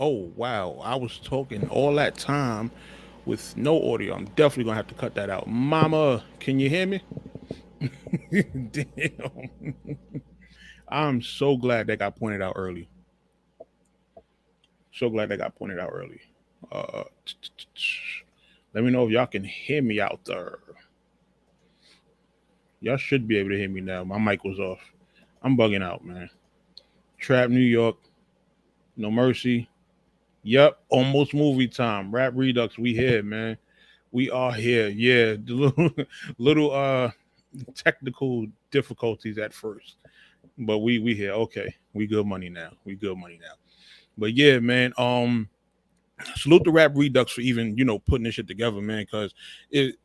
Oh wow, I was talking all that time with no audio. I'm definitely gonna have to cut that out. Mama, can you hear me? Damn. I'm so glad that got pointed out early. So glad that got pointed out early. Uh, Let me know if y'all can hear me out there. Y'all should be able to hear me now. My mic was off. I'm bugging out, man. Trap New York, No Mercy. Yep, almost movie time. Rap Redux, we here, man. We are here. Yeah, the little little technical difficulties at first, but we here. Okay, we good money now. We good money now. But yeah, man. Salute the Rap Redux for even putting this shit together, man. Because it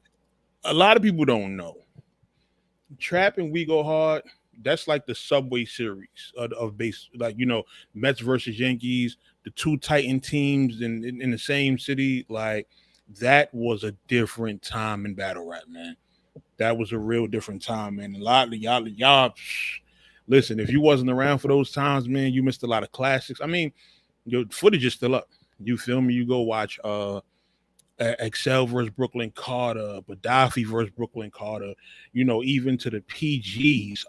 a lot of people don't know Trap and We Go Hard. That's like the Subway series of base, like Mets versus Yankees, the two Titan teams in the same city. Like that was a different time in battle rap, man. That was a real different time, man. A lot of y'all, listen, if you wasn't around for those times, man, you missed a lot of classics. I mean, your footage is still up. You feel me? You go watch Excel versus Brooklyn Carter, Gaddafi versus Brooklyn Carter, even to the PGs,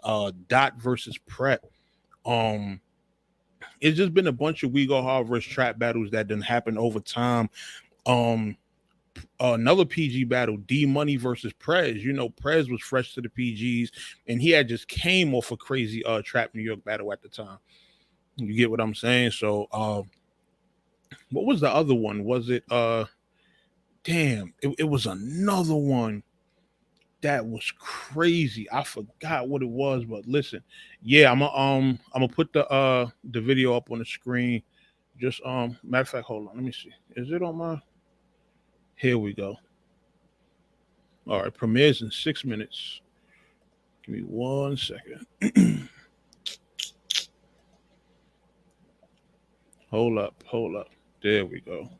Dot versus Prep. Um, it's just been a bunch of We Go Hard versus Trap battles that didn't happen over time. Um, Another PG battle, D Money versus Prez. Prez was fresh to the PGs, and he had just came off a crazy Trap New York battle at the time. You get what I'm saying? So, what was the other one? Was it damn? It was another one that was crazy. I forgot what it was, but listen, yeah, I'm gonna put the video up on the screen. Just matter of fact, hold on, let me see. Is it on my? Here we go. All right, premieres in 6 minutes. Give me 1 second. Hold up. There we go.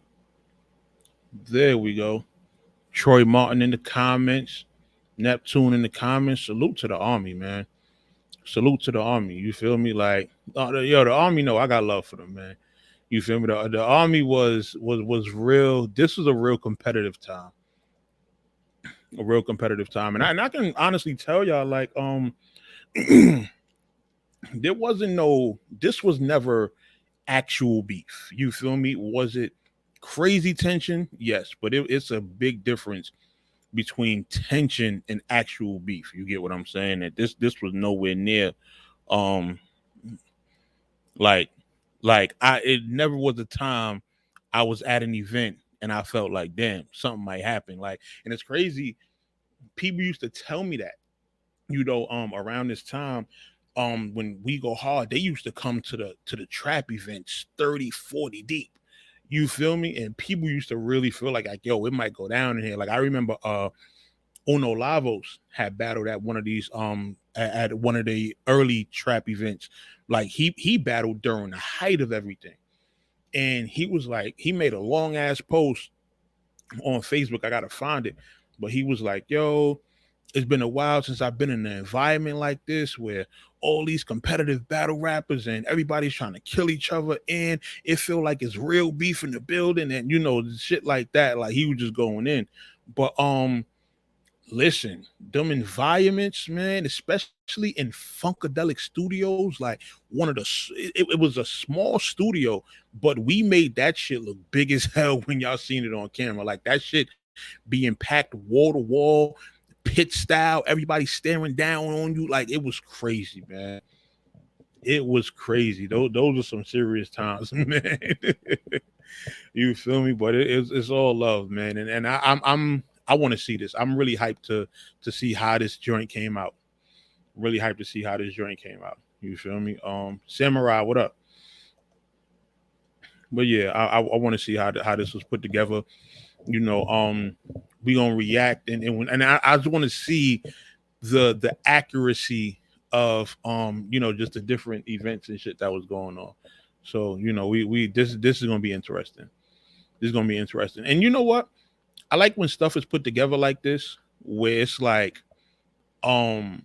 There we go. Troy Martin in the comments. Neptune in the comments. Salute to the army, man. Salute to the army. You feel me? Like, the army know I got love for them, man. You feel me? The army was real. This was a real competitive time. A real competitive time, and I can honestly tell y'all, like, there wasn't no. This was never actual beef. You feel me? Was it crazy tension? Yes, but it's a big difference between tension and actual beef. You get what I'm saying? That this was nowhere near um like I it never was a time I was at an event and I felt like damn something might happen. Like, and it's crazy. People used to tell me that around this time when We Go Hard, they used to come to the trap events 30, 40 deep. You feel me? And people used to really feel like yo, it might go down in here. Like I remember Uno Lavos had battled at one of these at one of the early trap events. Like he battled during the height of everything. And he was like, he made a long ass post on Facebook. I gotta find it. But he was like, yo, it's been a while since I've been in an environment like this where all these competitive battle rappers and everybody's trying to kill each other and it feel like it's real beef in the building and shit like that. Like he was just going in. But listen, them environments, man, especially in Funkadelic Studios, like one of the it was a small studio, but we made that shit look big as hell when y'all seen it on camera. Like that shit being packed wall to wall, pit style, everybody staring down on you. Like it was crazy, man. It was crazy. Those are some serious times, man. You feel me? But it's all love, man. And I want to see this. I'm really hyped to see how this joint came out. Really hyped to see how this joint came out. You feel me? Samurai, what up? But yeah, I want to see how this was put together. You know, we gonna react and I just want to see the accuracy of just the different events and shit that was going on. So we this is gonna be interesting. This is gonna be interesting. And you know what? I like when stuff is put together like this, where it's like, um,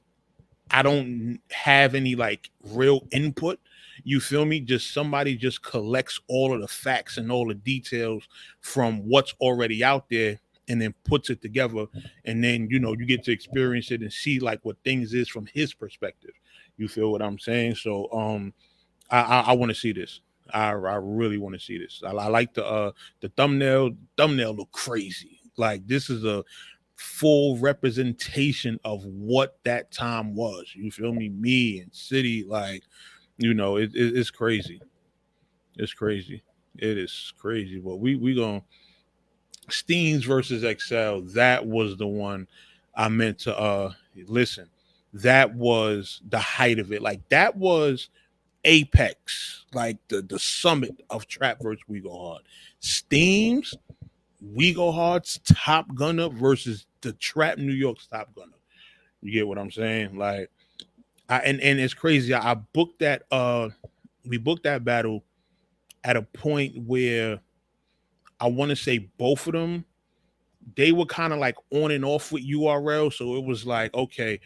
I don't have any like real input. You feel me? Just somebody just collects all of the facts and all the details from what's already out there and then puts it together, and then you get to experience it and see like what things is from his perspective. You feel what I'm saying? So I want to see this. I really want to see this. I like the thumbnail. Thumbnail look crazy. Like this is a full representation of what that time was. You feel me? Me and City, like it's crazy. It's crazy. It is crazy. But we gonna Steams versus Excel. That was the one I meant to listen. That was the height of it. Like that was apex, like the summit of Trap versus We Go Hard. Steams, We Go Hard's Top Gunner versus the Trap New York's Top Gunner. You get what I'm saying? Like and it's crazy. I booked that we booked that battle at a point where I want to say both of them they were kind of like on and off with URL, so it was like okay,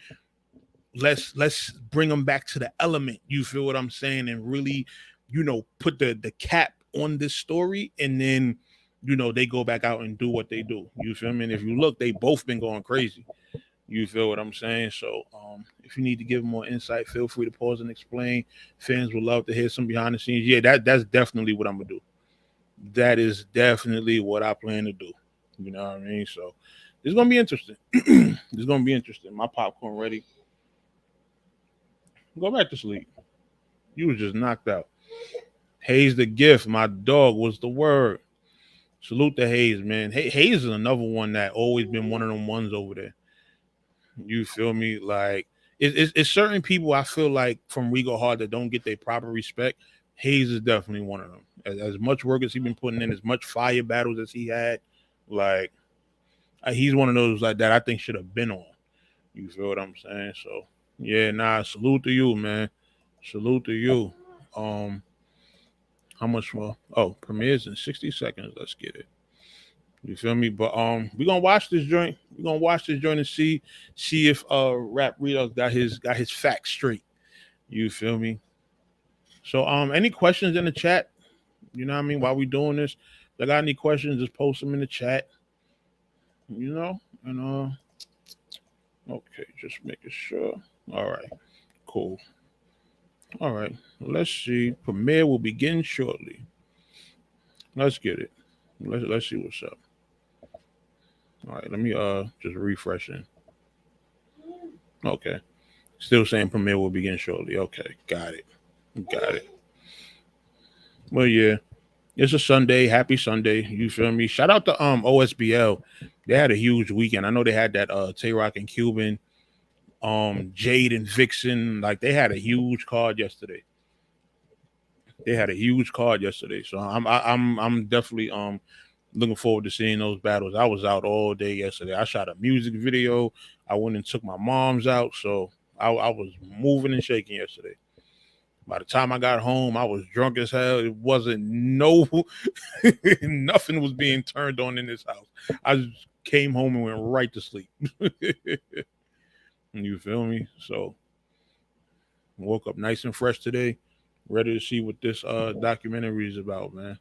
let's bring them back to the element. You feel what I'm saying? And really, put the cap on this story, and then they go back out and do what they do. You feel me? And if you look, they both been going crazy. You feel what I'm saying? So if you need to give more insight, feel free to pause and explain. Fans would love to hear some behind the scenes. Yeah, that's definitely what I'm gonna do. That is definitely what I plan to do. You know what I mean? So it's gonna be interesting. It's gonna be interesting. My popcorn ready. Go back to sleep. You was just knocked out. Hayes the gift. My dog was the word. Salute to Hayes, man. Hayes is another one that always been one of them ones over there. You feel me? Like it's certain people I feel like from Regal Hard that don't get their proper respect. Hayes is definitely one of them. As much work as he been putting in, as much fire battles as he had, like he's one of those like that I think should have been on. You feel what I'm saying? So yeah, nah, salute to you, man. Salute to you. Um, how much more? Oh, premieres in 60 seconds. Let's get it. You feel me? But we're gonna watch this joint. We're gonna watch this joint and see if Rap Redux got his facts straight. You feel me? So any questions in the chat? You know what I mean? While we doing this, if I got any questions, just post them in the chat. And okay, just making sure. All right, cool. All right, let's see. Premiere will begin shortly. Let's get it. Let's see what's up. All right, let me just refreshing. Okay, still saying premiere will begin shortly. Okay, got it. Got it. Well, yeah, it's a Sunday. Happy Sunday. You feel me? Shout out to OSBL. They had a huge weekend. I know they had that Tay Rock and Cuban, Jade and Vixen. Like they had a huge card yesterday. They had a huge card yesterday. So I'm definitely looking forward to seeing those battles. I was out all day yesterday. I shot a music video. I went and took my mom's out. So I was moving and shaking yesterday. By the time I got home, I was drunk as hell. It wasn't no nothing was being turned on in this house. I just came home and went right to sleep. You feel me? So woke up nice and fresh today, ready to see what this documentary is about, man.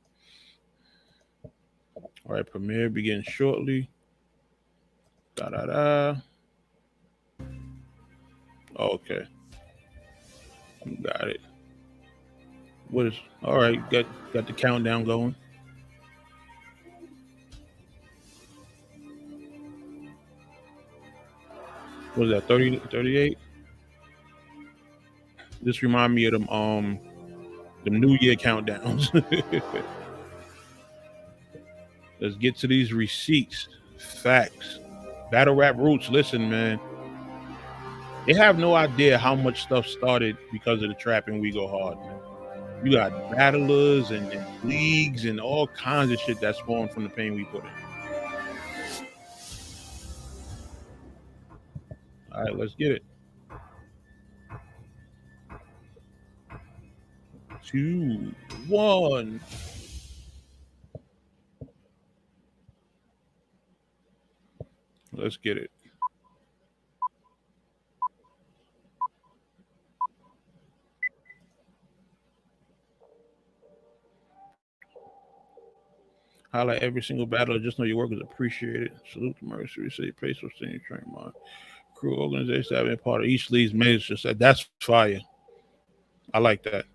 All right, premiere begins shortly. Da da da. Okay, got it. What is all right? Got the countdown going. What is that? 30, 38? This remind me of them New Year countdowns. Let's get to these receipts. Facts. Battle rap roots. Listen, man. They have no idea how much stuff started because of the trap and We Go Hard, man. You got battlers and leagues and all kinds of shit that spawned from the pain we put in. All right, let's get it. 2, 1. Let's get it. Highlight every single battle. Just know your work is appreciated. Salute the Mercy. Receive place for senior train my crew organization that have been part of each league's major. Just said that's fire. I like that.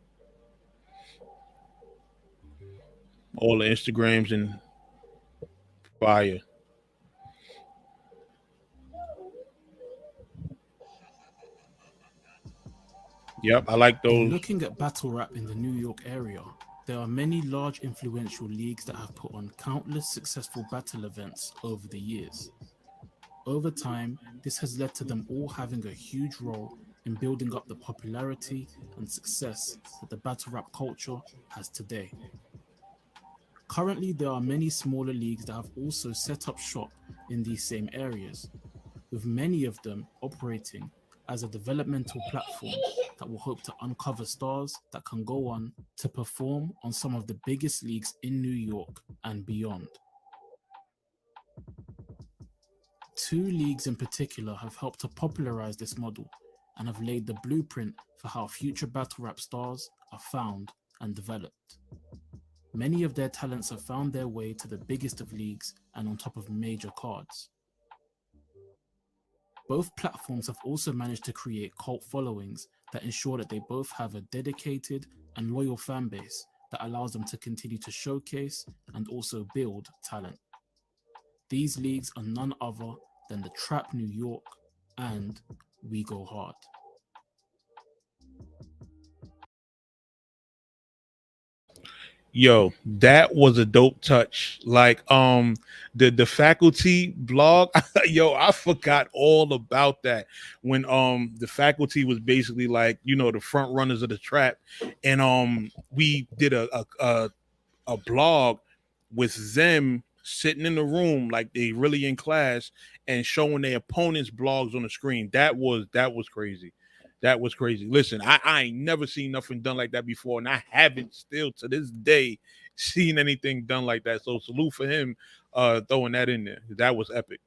All the Instagrams and fire. Yep, I like In those. looking at battle rap in the New York area, there are many large influential leagues that have put on countless successful battle events over the years. Over time, this has led to them all having a huge role in building up the popularity and success that the battle rap culture has today. Currently, there are many smaller leagues that have also set up shop in these same areas, with many of them operating as a developmental platform that will hope to uncover stars that can go on to perform on some of the biggest leagues in New York and beyond. Two leagues in particular have helped to popularize this model and have laid the blueprint for how future battle rap stars are found and developed. Many of their talents have found their way to the biggest of leagues and on top of major cards. Both platforms have also managed to create cult followings that ensure that they both have a dedicated and loyal fan base that allows them to continue to showcase and also build talent. These leagues are none other than the Trap New York and WegoHard. Yo, that was a dope touch. Like the faculty blog, yo, I forgot all about that when the faculty was basically like, the front runners of the trap, and we did a blog with them sitting in the room like they really in class and showing their opponents' blogs on the screen. That was crazy. That was crazy. Listen, I ain't never seen nothing done like that before, and I haven't still to this day seen anything done like that. So salute for him throwing that in there. That was epic.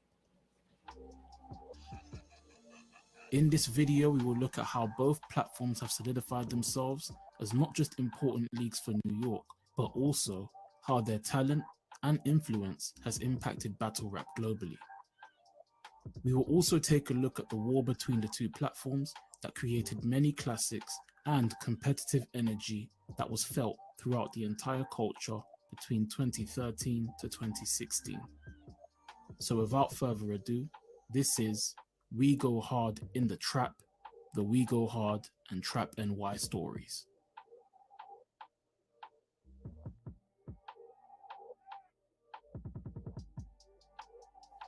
In this video, we will look at how both platforms have solidified themselves as not just important leagues for New York, but also how their talent and influence has impacted battle rap globally. We will also take a look at the war between the two platforms that created many classics and competitive energy that was felt throughout the entire culture between 2013 to 2016. So without further ado, this is We Go Hard in the Trap, the We Go Hard and Trap NY stories.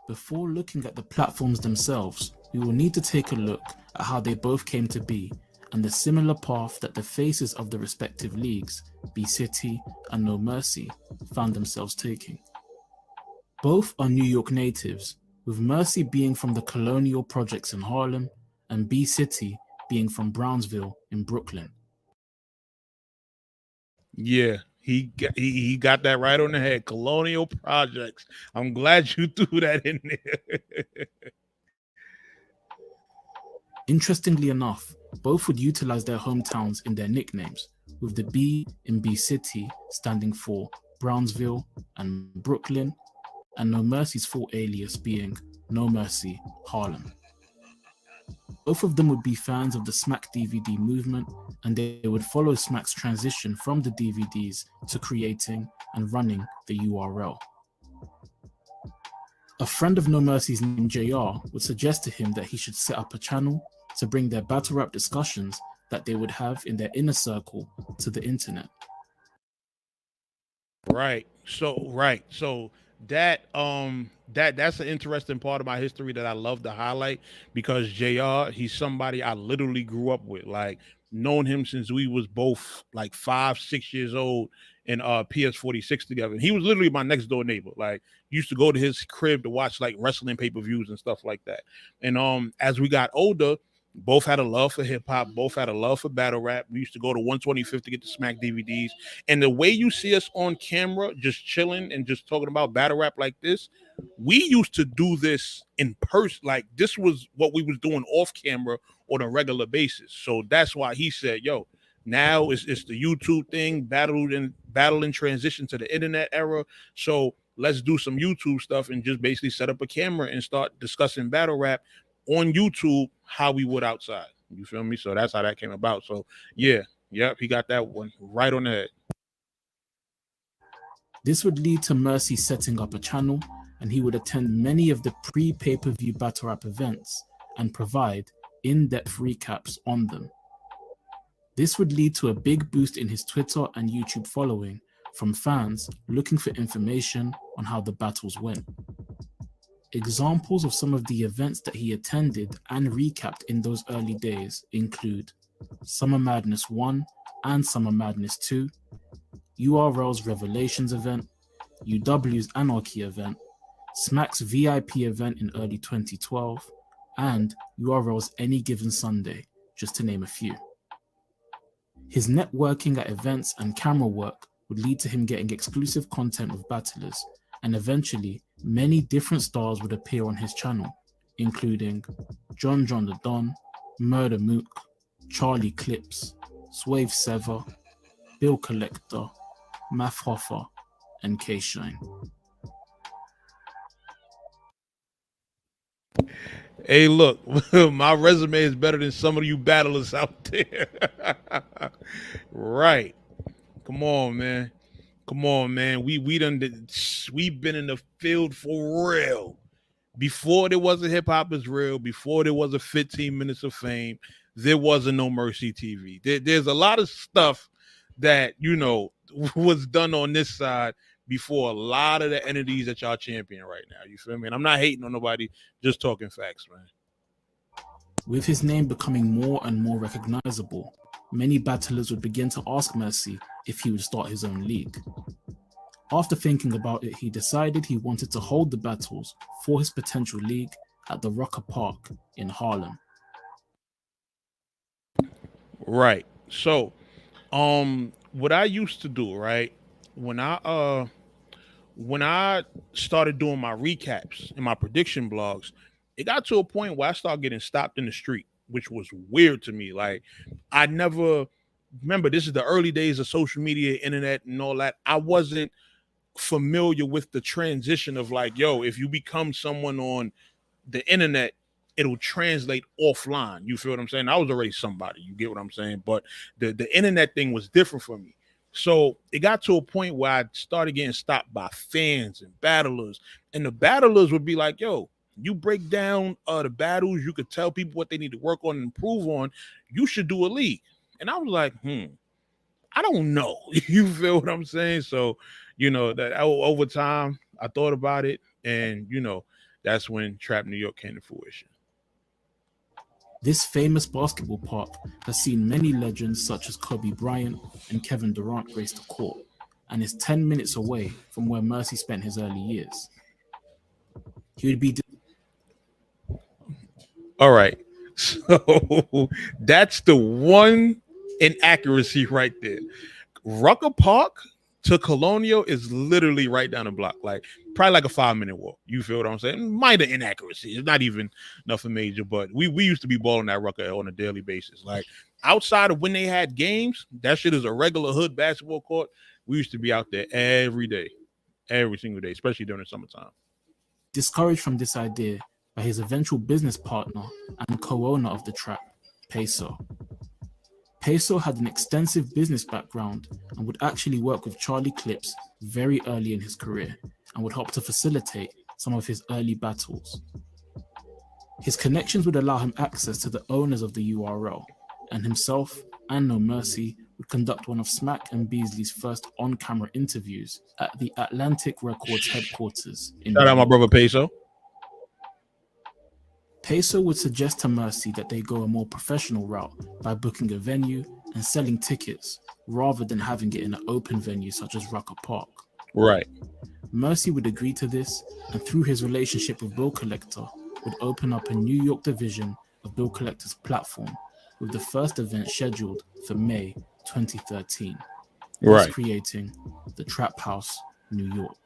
Before looking at the platforms themselves, we will need to take a look at how they both came to be and the similar path that the faces of the respective leagues, B-City and No Mercy, found themselves taking. Both are New York natives, with Mercy being from the Colonial Projects in Harlem and B-City being from Brownsville in Brooklyn. Yeah, he got that right on the head. Colonial Projects. I'm glad you threw that in there. Interestingly enough, both would utilize their hometowns in their nicknames, with the B in B-City standing for Brownsville and Brooklyn, and No Mercy's full alias being No Mercy Harlem. Both of them would be fans of the Smack DVD movement, and they would follow Smack's transition from the DVDs to creating and running the URL. A friend of No Mercy's named JR would suggest to him that he should set up a channel to bring their battle rap discussions that they would have in their inner circle to the internet. Right. So that's an interesting part of my history that I love to highlight because JR, he's somebody I literally grew up with. Like known him since we was both like 5, 6 years old in PS46 together. And he was literally my next door neighbor. Like used to go to his crib to watch like wrestling pay-per-views and stuff like that. And as we got older, both had a love for hip hop, both had a love for battle rap. We used to go to 125th to get the Smack DVDs. And the way you see us on camera, just chilling and just talking about battle rap like this, we used to do this in person. Like this was what we was doing off camera on a regular basis. So that's why he said, yo, Now it's the YouTube thing, battle and transition to the internet era. So let's do some YouTube stuff and just basically set up a camera and start discussing battle rap on YouTube how we would outside. You feel me? So that's how that came about. So yeah, yep, he got that one right on the head. This would lead to Mercy setting up a channel, and he would attend many of the pre-pay-per-view battle rap events and provide in-depth recaps on them. This would lead to a big boost in his Twitter and YouTube following from fans looking for information on how the battles went. Examples of some of the events that he attended and recapped in those early days include Summer Madness 1 and Summer Madness 2, URL's Revelations event, UW's Anarchy event, Smack's VIP event in early 2012, and URL's Any Given Sunday, just to name a few. His networking at events and camera work would lead to him getting exclusive content with battlers, and eventually many different stars would appear on his channel, including John the Don, Murder Mook, Charlie Clips, Swave Sever, Bill Collector, Math Hoffer, and K-Shine. Hey, look, my resume is better than some of you battlers out there. Right. Come on, man. Come on, man. We've been in the field for real. Before there was a Hip Hop Is Real, before there was a 15 Minutes of Fame, there was a No Mercy TV. There's a lot of stuff that, was done on this side before a lot of the entities that y'all champion right now. You feel me? And I'm not hating on nobody, just talking facts, man. With his name becoming more and more recognizable, many battlers would begin to ask Mercy if he would start his own league. After thinking about it, he decided he wanted to hold the battles for his potential league at the Rucker Park in Harlem. Right. So, what I used to do, right, when I started doing my recaps and my prediction blogs, it got to a point where I started getting stopped in the street, which was weird to me. Like, I never remember, this is the early days of social media, internet, and all that. I wasn't familiar with the transition of like, yo, if you become someone on the internet, it'll translate offline. You feel what I'm saying? I was already somebody. You get what I'm saying? But the internet thing was different for me. So it got to a point where I started getting stopped by fans and battlers. And the battlers would be like, yo, you break down the battles, you could tell people what they need to work on and improve on. You should do a league. And I was like, I don't know. You feel what I'm saying? So, that over time, I thought about it. And, that's when Trap New York came to fruition. This famous basketball park has seen many legends such as Kobe Bryant and Kevin Durant grace the court, and is 10 minutes away from where Mercy spent his early years. He would be... All right. So that's the one inaccuracy right there. Rucker Park to Colonial is literally right down the block, like probably like a 5-minute walk. You feel what I'm saying? Minor inaccuracy. It's not even nothing major, but we used to be balling that Rucker on a daily basis. Like outside of when they had games, that shit is a regular hood basketball court. We used to be out there every day, every single day, especially during the summertime. Discouraged from this idea by his eventual business partner and co-owner of the trap, Peso. Peso had an extensive business background and would actually work with Charlie Clips very early in his career and would help to facilitate some of his early battles. His connections would allow him access to the owners of the URL, and himself and No Mercy would conduct one of Smack and Beasley's first on-camera interviews at the Atlantic Records headquarters in Shout out my brother Peso. Peso would suggest to Mercy that they go a more professional route by booking a venue and selling tickets rather than having it in an open venue such as Rucker Park. Right. Mercy would agree to this, and through his relationship with Bill Collector, would open up a New York division of Bill Collector's platform, with the first event scheduled for May 2013, right, creating the Trap House, New York.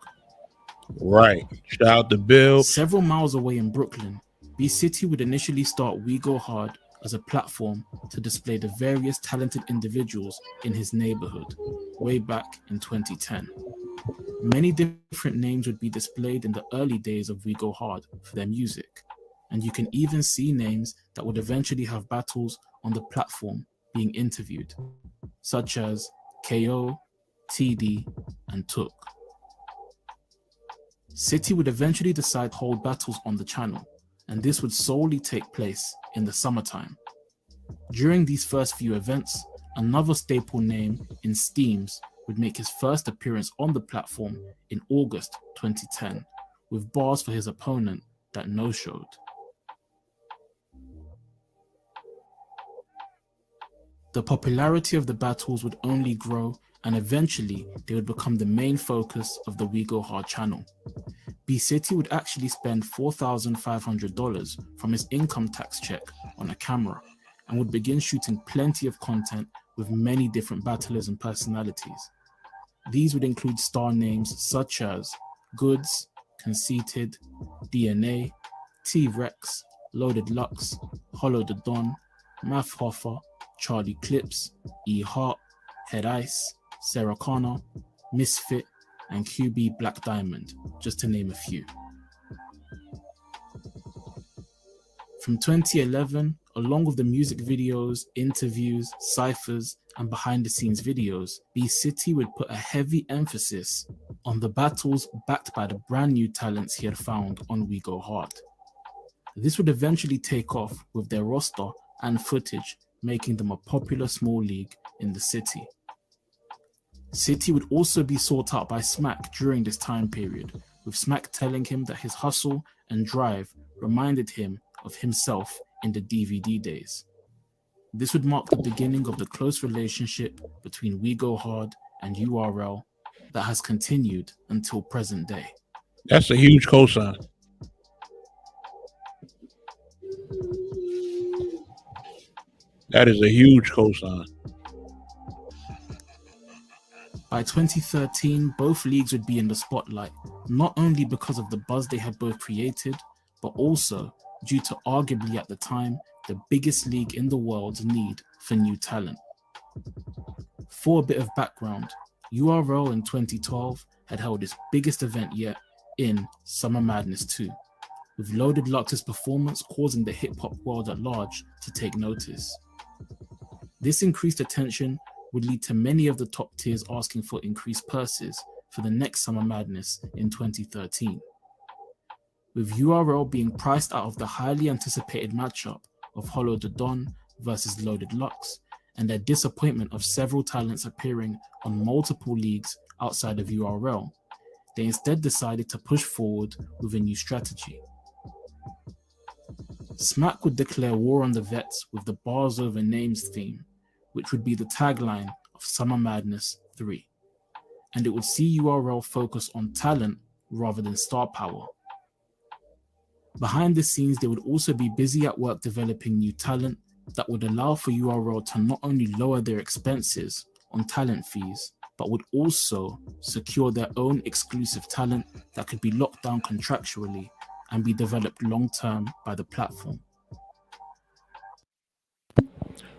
Right. Shout out to Bill. Several miles away in Brooklyn, B-City would initially start WegoHard as a platform to display the various talented individuals in his neighborhood way back in 2010. Many different names would be displayed in the early days of WegoHard for their music, and you can even see names that would eventually have battles on the platform being interviewed, such as KO, TD, and Took. City would eventually decide to hold battles on the channel, and this would solely take place in the summertime. During these first few events, another staple name in Steams would make his first appearance on the platform in August 2010, with bars for his opponent that no-showed. The popularity of the battles would only grow, and eventually they would become the main focus of the WegoHard channel. B-City would actually spend $4,500 from his income tax check on a camera, and would begin shooting plenty of content with many different battlers and personalities. These would include star names such as Goods, Conceited, DNA, T-Rex, Loaded Lux, Hollow the Don, Math Hoffer, Charlie Clips, E Hart, Head Ice, Sarah Connor, Misfit, and QB Black Diamond, just to name a few. From 2011, along with the music videos, interviews, ciphers, and behind-the-scenes videos, B-City would put a heavy emphasis on the battles backed by the brand new talents he had found on WegoHard. This would eventually take off with their roster and footage, making them a popular small league in the city. City would also be sought out by Smack during this time period, with Smack telling him that his hustle and drive reminded him of himself in the DVD days. This would mark the beginning of the close relationship between WegoHard and URL that has continued until present day. That's a huge cosign. That is a huge cosign. By 2013, both leagues would be in the spotlight, not only because of the buzz they had both created, but also due to arguably at the time the biggest league in the world's need for new talent. For a bit of background, URL in 2012 had held its biggest event yet in Summer Madness 2, with Loaded Lux's performance causing the hip-hop world at large to take notice. This increased attention would lead to many of the top tiers asking for increased purses for the next Summer Madness in 2013. With URL being priced out of the highly anticipated matchup of Hollow the Don versus Loaded Lux, and their disappointment of several talents appearing on multiple leagues outside of URL, they instead decided to push forward with a new strategy. Smack would declare war on the vets with the bars over names theme, which would be the tagline of Summer Madness 3, and it would see URL focus on talent rather than star power. Behind the scenes, they would also be busy at work developing new talent that would allow for URL to not only lower their expenses on talent fees, but would also secure their own exclusive talent that could be locked down contractually and be developed long-term by the platform.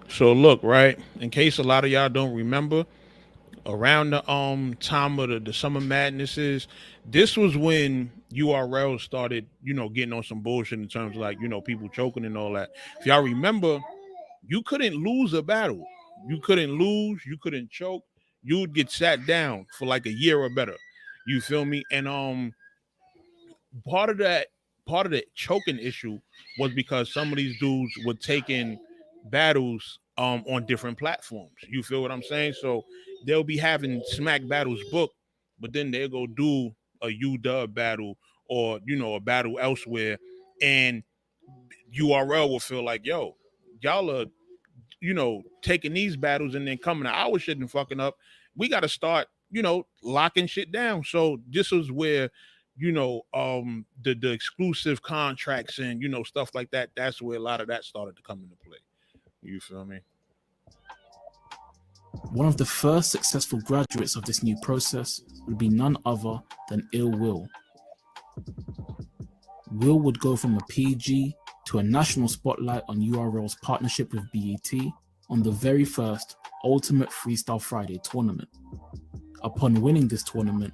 So look, right, in case a lot of y'all don't remember, around the time of the Summer Madnesses, this was when URL started, getting on some bullshit in terms of like, people choking and all that. If y'all remember, you couldn't lose a battle. You couldn't lose, you couldn't choke. You would get sat down for like a year or better. You feel me? And part of the choking issue was because some of these dudes were taking battles on different platforms. You feel what I'm saying? So they'll be having Smack battles booked, but then they'll go do a UW battle or a battle elsewhere, and URL will feel like, yo, y'all are taking these battles and then coming to our shit and fucking up. We got to start locking shit down. So this is where the exclusive contracts and stuff like that, that's where a lot of that started to come into play. You feel me? One of the first successful graduates of this new process would be none other than Ill Will. Will would go from a PG to a national spotlight on URL's partnership with BET on the very first Ultimate Freestyle Friday tournament. Upon winning this tournament,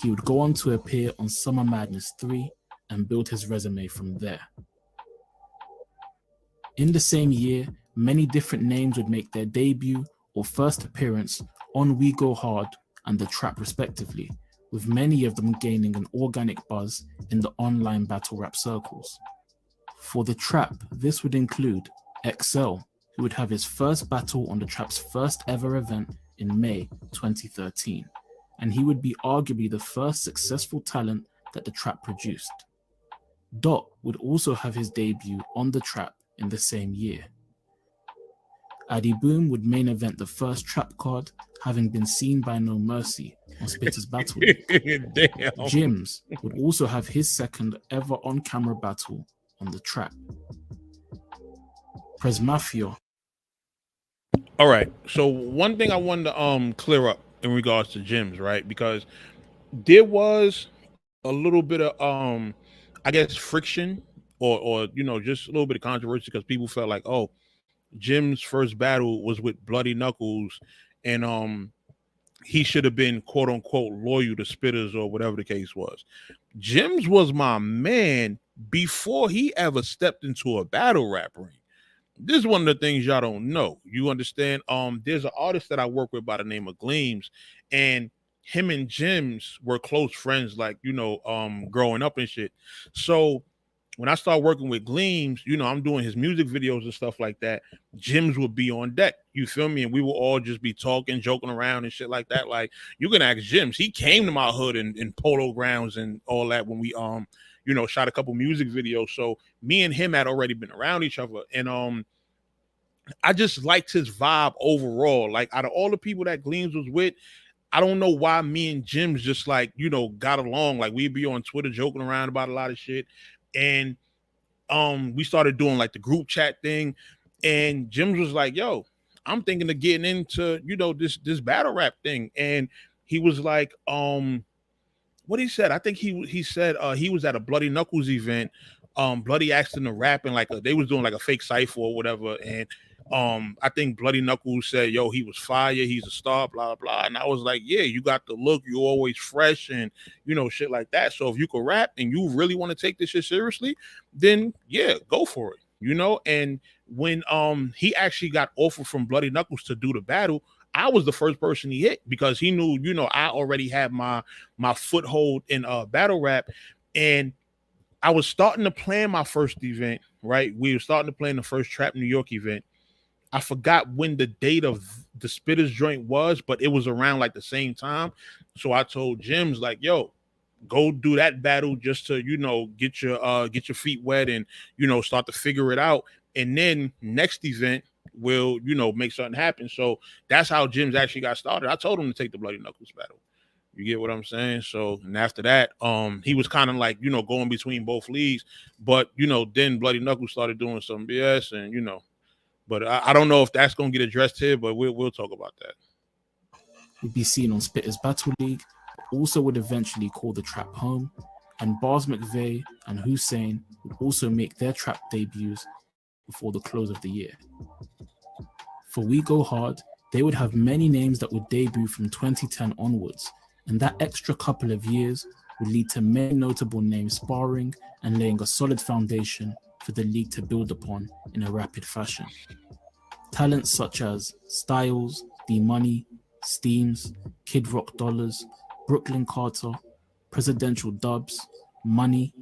he would go on to appear on Summer Madness 3 and build his resume from there. In the same year, many different names would make their debut or first appearance on WegoHard and The Trap respectively, with many of them gaining an organic buzz in the online battle rap circles. For The Trap, this would include XL, who would have his first battle on The Trap's first ever event in May 2013, and he would be arguably the first successful talent that The Trap produced. Dot would also have his debut on The Trap in the same year. Addy Boom would main event the first Trap card, having been seen by No Mercy on Spitter's Battle League. Damn. Jims would also have his second ever on-camera battle on The Trap. Prez Mafia. All right. So one thing I wanted to clear up in regards to Jims, right? Because there was a little bit of I guess friction or just a little bit of controversy because people felt like, oh, Jim's first battle was with Bloody Knuckles, and he should have been quote unquote loyal to Spitters or whatever the case was. Jims was my man before he ever stepped into a battle rap ring. This is one of the things y'all don't know. You understand? There's an artist that I work with by the name of Gleams, and him and Jims were close friends, like, growing up and shit. So when I started working with Gleams, I'm doing his music videos and stuff like that. Jims would be on deck. You feel me? And we will all just be talking, joking around and shit like that. Like, you can ask Jims. He came to my hood in Polo Grounds and all that when we shot a couple music videos. So me and him had already been around each other. And I just liked his vibe overall. Like, out of all the people that Gleams was with, I don't know why me and Jims just got along. Like, we'd be on Twitter joking around about a lot of shit. And we started doing like the group chat thing, and Jims was like, yo, I'm thinking of getting into this battle rap thing. And he was like, what he said, I think he said he was at a Bloody Knuckles event. Bloody asked him to rap in they was doing like a fake cipher or whatever, and I think Bloody Knuckles said, yo, he was fire, he's a star, blah blah. And I was like, yeah, you got the look, you're always fresh, and shit like that. So if you could rap and you really want to take this shit seriously, then yeah, go for it. And when he actually got offered from Bloody Knuckles to do the battle, I was the first person he hit because he knew, I already had my foothold in battle rap. And I was starting to plan my first event, right? We were starting to plan the first Trap New York event. I forgot when the date of the Spitters joint was, but it was around like the same time. So I told Jims, like, yo, go do that battle just to, get your feet wet and, start to figure it out. And then next event will, make something happen. So that's how Jims actually got started. I told him to take the Bloody Knuckles battle. You get what I'm saying? So, and after that, he was kind of like, going between both leagues. But, then Bloody Knuckles started doing some BS and, but I don't know if that's going to get addressed here, but we'll talk about that. Would be seen on Spitter's Battle League, also would eventually call the Trap home, and Bars McVeigh and Hussein would also make their Trap debuts before the close of the year. For WegoHard, they would have many names that would debut from 2010 onwards, and that extra couple of years would lead to many notable names sparring and laying a solid foundation for the league to build upon in a rapid fashion. Talents such as Styles, D-Money, Steams, Kid Rock Dollars, Brooklyn Carter, Presidential Dubs, Money,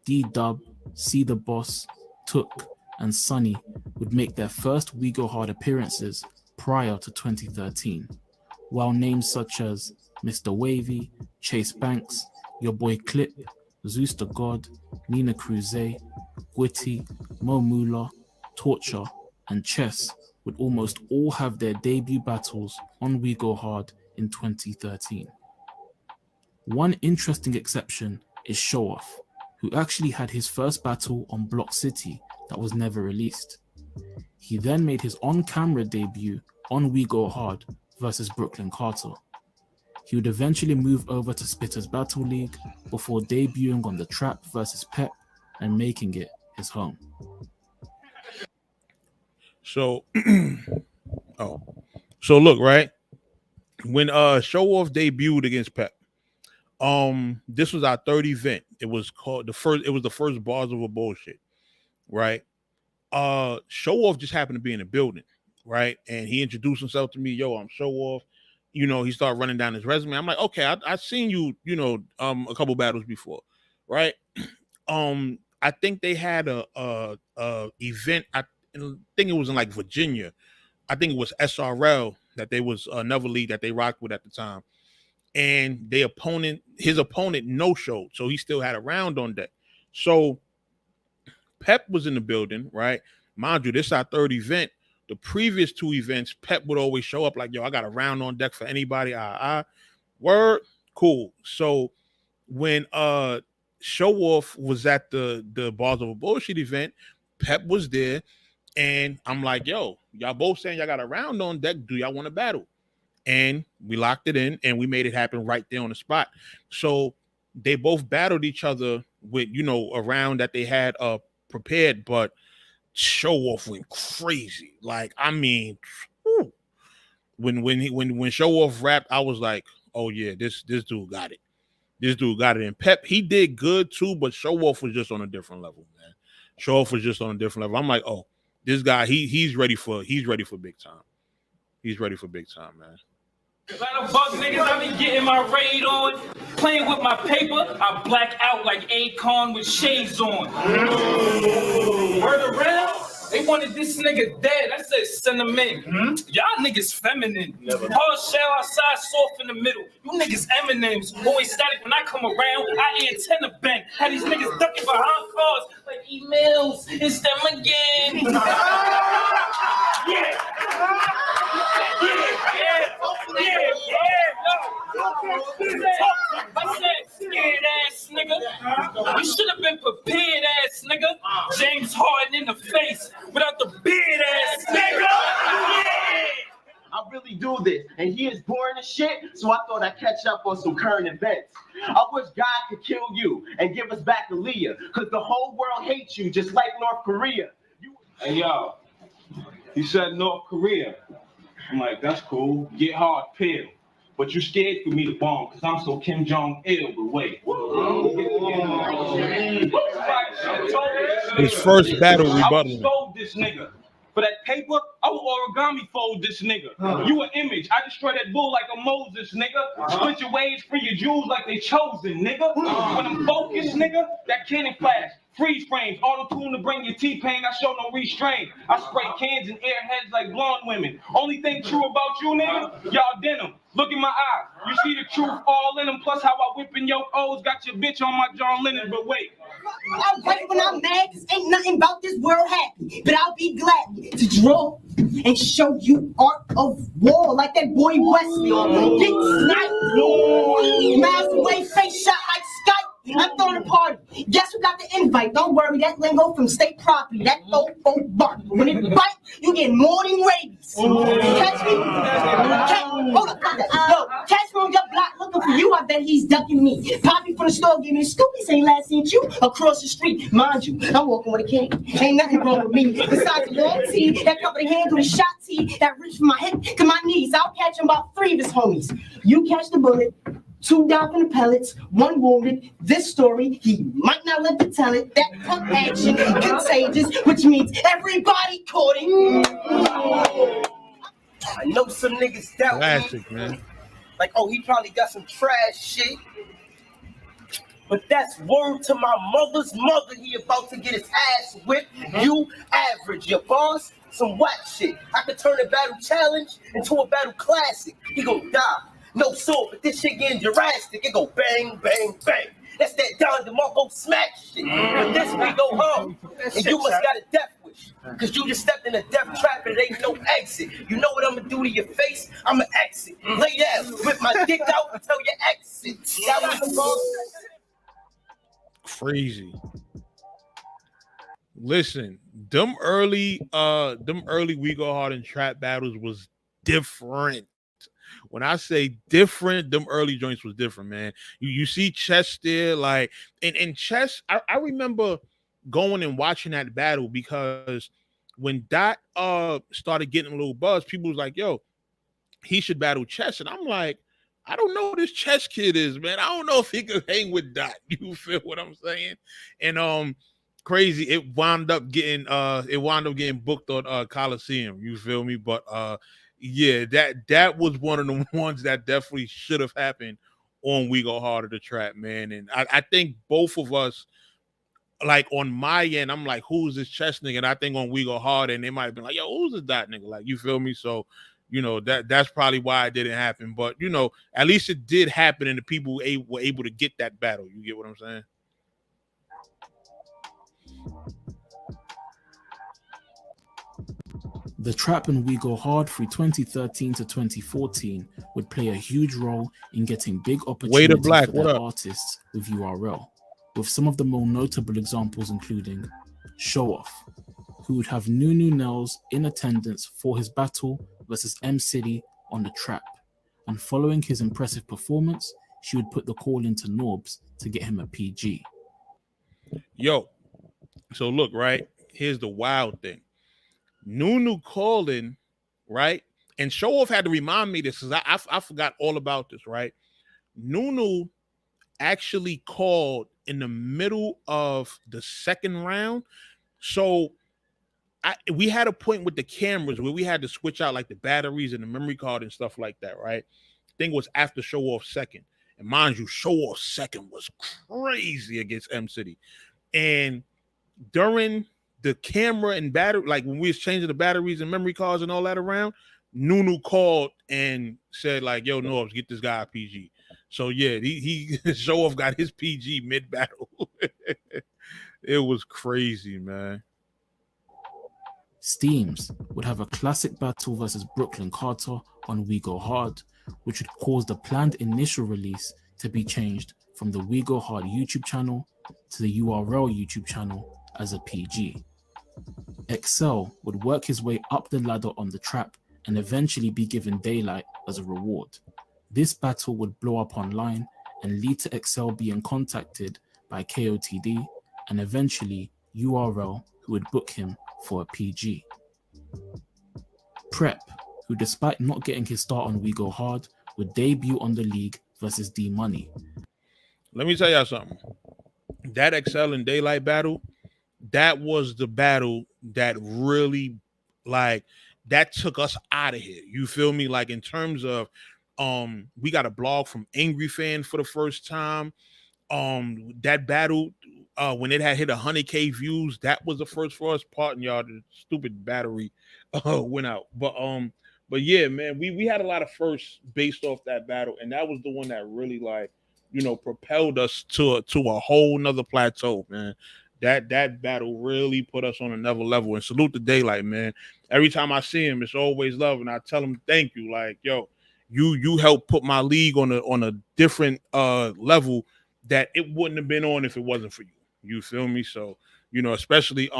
D-Dub, C The Boss, Took, and Sonny would make their first WegoHard appearances prior to 2013, while names such as Mr. Wavy, Chase Banks, Your Boy Clip, Zeus the God, Nina Cruzet, Gwitty, Mo Moolah, Torture, and Chess would almost all have their debut battles on WegoHard in 2013. One interesting exception is Show Off, who actually had his first battle on Block City that was never released. He then made his on-camera debut on WegoHard versus Brooklyn Carter. He would eventually move over to Spitter's Battle League before debuting on the Trap versus Pep and making it his home. So, oh, so look, right when Show Off debuted against Pep, this was our third event. It was called the first. It was the first Bars of a Bullshit, right? Show Off just happened to be in the building, right? And he introduced himself to me. Yo, I'm Show Off. He started running down his resume. I'm like, okay, I seen you, a couple battles before, right? I think they had a event. I think it was in like Virginia. I think it was SRL that they was another league that they rocked with at the time, and his opponent no showed, so he still had a round on deck. So Pep was in the building, right? Mind you, this is our third event. The previous two events, Pep would always show up like, yo, I got a round on deck for anybody. Word, cool. So when Show Off was at the Bars of a Bullshit event, Pep was there, and I'm like, yo, y'all both saying y'all got a round on deck. Do y'all want to battle? And we locked it in, and we made it happen right there on the spot. So they both battled each other with, a round that they had prepared, but Show Off went crazy. Like, I mean, whew. when Show Off rapped, I was like, oh yeah, this dude got it. This dude got it. And Pep, he did good too, but Show Off was just on a different level, man. Show Off was just on a different level. I'm like, oh, this guy, he's ready for big time. He's ready for big time, man. Lot of bug niggas, I be getting my raid on, playing with my paper, I black out like Akon with shades on. Word around, they wanted this nigga dead. I said send him in. Y'all niggas feminine. Hard shell outside, soft in the middle. You niggas M&Ms, always static when I come around. I antenna bang. Had these niggas ducking behind cars like emails. It's them again. I said, scared ass nigga. You should have been prepared ass nigga. James Harden in the face without the beard ass nigga. I really do this, and he is boring as shit, so I thought I'd catch up on some current events. I wish God could kill you and give us back Aaliyah, because the whole world hates you just like North Korea. Hey, yo, he said North Korea. I'm like, that's cool. Get hard, pill. But you scared for me to bomb, because I'm so Kim Jong-il, but wait. His first battle I rebuttal. would fold this nigga. For that paper, I will origami fold this nigga. You an image. I destroy that bull like a Moses, nigga. Split your ways, free your jewels like they chosen, nigga. When I'm focused, nigga, that cannon flash. Freeze frames, auto-tune to bring your T-pain. I show no restraint. I spray cans and airheads like blonde women. Only thing true about you, nigga, y'all denim. Look in my eyes. You see the truth all in them. Plus how I whip in your O's. Got your bitch on my John Lennon, but wait. I'm right when I'm mad, cause ain't nothing about this world happy. But I'll be glad to draw and show you art of war like that boy Wesley. Get sniped, mask away, face shot like Skype. I'm throwing a party. Guess who got the invite? Don't worry, that lingo from state property. That fofo bark. When it bite, you get more than rabies. Catch me. Hold up. Yo, catch me on your block looking for you. I bet he's ducking me. Poppy from the store gave me the scoopies. Ain't last seen you across the street. Mind you, I'm walking with a king. Ain't nothing wrong with me. Besides the long tee, that cover the handle, the shot tee, that reach from my hip to my knees. I'll catch him about 3 of his homies. You catch the bullet. 2 down from the pellets, 1 wounded. This story, he might not live to tell it. That punk action contagious, which means everybody caught it. I know some niggas doubt Classic, me. man. Like, oh, he probably got some trash shit. But that's word to my mother's mother. He about to get his ass whipped. You average. Your boss, some whack shit. I could turn a battle challenge into a battle classic. He gon' die. No sword, but this shit getting Jurassic. It go bang, bang, bang. That's that Don DeMarco smack shit. But this we go home. And you must got a death wish. Cause you just stepped in a death trap and it ain't no exit. You know what I'm gonna do to your face? I'ma exit. Lay down, whip my dick out until you exit. That was the boss. Crazy. Listen, them early WegoHard and trap battles was different. When I say different, them early joints was different, man. You see Chess there, like, and Chess, I remember going and watching that battle because when Dot started getting a little buzz, people was like, yo, he should battle Chess. And I'm like, I don't know who this Chess kid is, man. I don't know if he could hang with Dot. You feel what I'm saying? And crazy, it wound up getting booked on Coliseum. You feel me? But yeah, that was one of the ones that definitely should have happened on We Go Harder the Trap, man. And I think both of us, like on my end, I'm like, who's this Chess nigga? And I think on We Go Harder, and they might have been like, yo, who's this Dot nigga? Like, you feel me? So, you know, that's probably why it didn't happen. But, you know, at least it did happen, and the people were able to get that battle. You get what I'm saying? The Trap and We Go Hard through 2013 to 2014 would play a huge role in getting big opportunities for their artists with URL, with some of the more notable examples including Show Off, who would have Nunu Nels in attendance for his battle versus M City on the Trap, and following his impressive performance, she would put the call into Norbs to get him a PG. Yo, so look, right? Here's the wild thing. Nunu called in, right? And Show Off had to remind me this because I forgot all about this, right? Nunu actually called in the middle of the second round. So we had a point with the cameras where we had to switch out like the batteries and the memory card and stuff like that, right? I think it was after Show Off second. And mind you, Show Off second was crazy against M City. And during the camera and battery, like when we was changing the batteries and memory cards and all that around, Nunu called and said like, yo, Norbs, get this guy a PG. So yeah, he Show Off got his PG mid-battle. It was crazy, man. Steams would have a classic battle versus Brooklyn Carter on We Go Hard, which would cause the planned initial release to be changed from the We Go Hard YouTube channel to the URL YouTube channel as a PG. Excel would work his way up the ladder on the Trap and eventually be given Daylight as a reward. This battle would blow up online and lead to Excel being contacted by KOTD and eventually URL, who would book him for a PG. Prep, who despite not getting his start on We Go Hard, would debut on the league versus D Money. Let me tell y'all something. That Excel and Daylight battle, that was the battle that really, like, that took us out of here. You feel me? Like, in terms of, we got a blog from Angry Fan for the first time. That battle, when it had hit 100K views, that was the first for us. Pardon y'all, the stupid battery went out. But yeah, man, we had a lot of firsts based off that battle, and that was the one that really, like, you know, propelled us to a whole nother plateau, man. That battle really put us on another level. And salute to Daylight, man. Every time I see him, it's always love, and I tell him thank you. Like, yo, you helped put my league on a different level that it wouldn't have been on if it wasn't for you. You feel me? So, you know, especially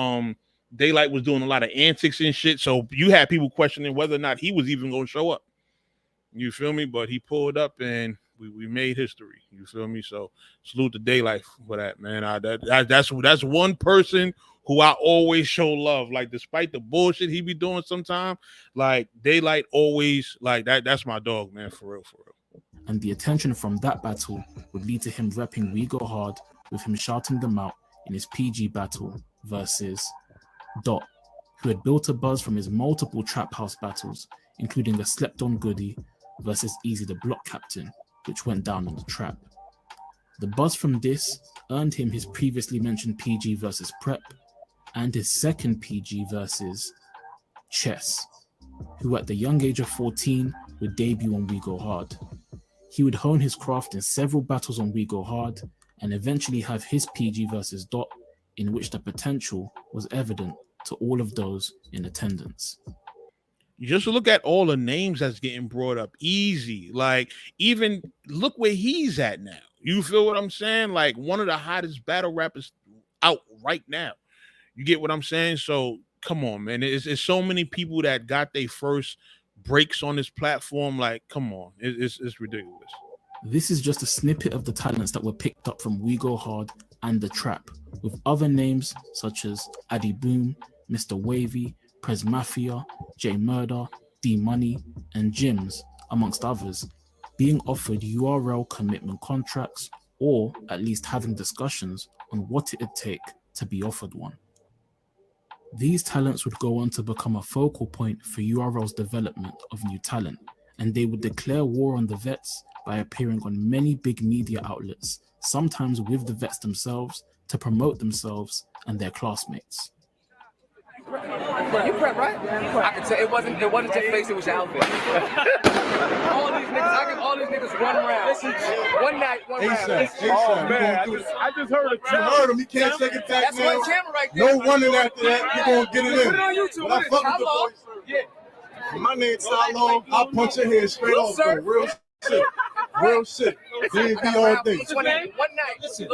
Daylight was doing a lot of antics and shit. So you had people questioning whether or not he was even going to show up. You feel me? But he pulled up and we made history. You feel me? So salute to Daylight for that, man. That's one person who I always show love. Like, despite the bullshit he be doing sometimes, like, Daylight always, like, that's my dog, man, for real, for real. And the attention from that battle would lead to him repping We Go Hard, with him shouting them out in his PG battle versus Dot, who had built a buzz from his multiple Trap House battles, including a slept-on goodie versus Easy the Block Captain, which went down on the Trap. The buzz from this earned him his previously mentioned PG versus Prep, and his second PG versus Chess, who at the young age of 14 would debut on We Go Hard. He would hone his craft in several battles on We Go Hard, and eventually have his PG versus Dot, in which the potential was evident to all of those in attendance. You just look at all the names that's getting brought up. Easy. Like, even look where he's at now. You feel what I'm saying? Like, one of the hottest battle rappers out right now. You get what I'm saying? So come on, man. It's so many people that got their first breaks on this platform. Like, come on. It's ridiculous. This is just a snippet of the talents that were picked up from We Go Hard and the Trap, with other names such as Addy Boom, Mr. Wavy, Prez Mafia, J Murder, D Money, and Jims, amongst others, being offered URL commitment contracts or at least having discussions on what it'd take to be offered one. These talents would go on to become a focal point for URL's development of new talent, and they would declare war on the vets by appearing on many big media outlets, sometimes with the vets themselves, to promote themselves and their classmates. You prep, right? I can tell it wasn't your face, it was your outfit. All these niggas, I give all these niggas one round. One night, one round. Oh man, I just heard it. You heard him. He can't take it back That's now. one camera right there. No running after that. You're gonna get it in. Put it on YouTube. But I fuck with the boys. Yeah. My name's Salo. I'll punch your head straight off. Though. Real shit. Real shit. D&D all day. One night. Listen,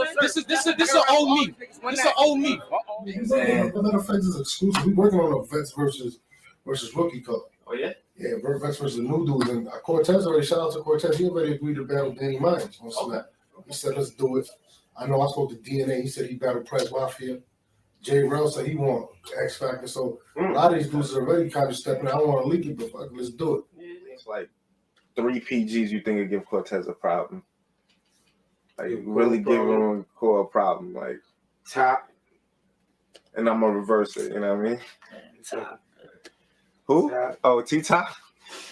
this is old me. This is old me. Another Feds is exclusive. We working on a Vets versus rookie card. Oh yeah? Yeah, Vets versus new dudes. And Cortez already, shout out to Cortez, he already agreed to battle Danny Myers on Snap. He said, let's do it. I know I spoke to DNA. He said he battled Prez Mafia. J Rel said he want X Factor. So a lot of these dudes are already kind of stepping. I don't want to leak it, but fuck, let's do it. It's like 3 PGs you think would give Cortez a problem. Like really give him a problem. Like top, and I'm gonna reverse it, you know what I mean? Top. Who? Oh, T-Top?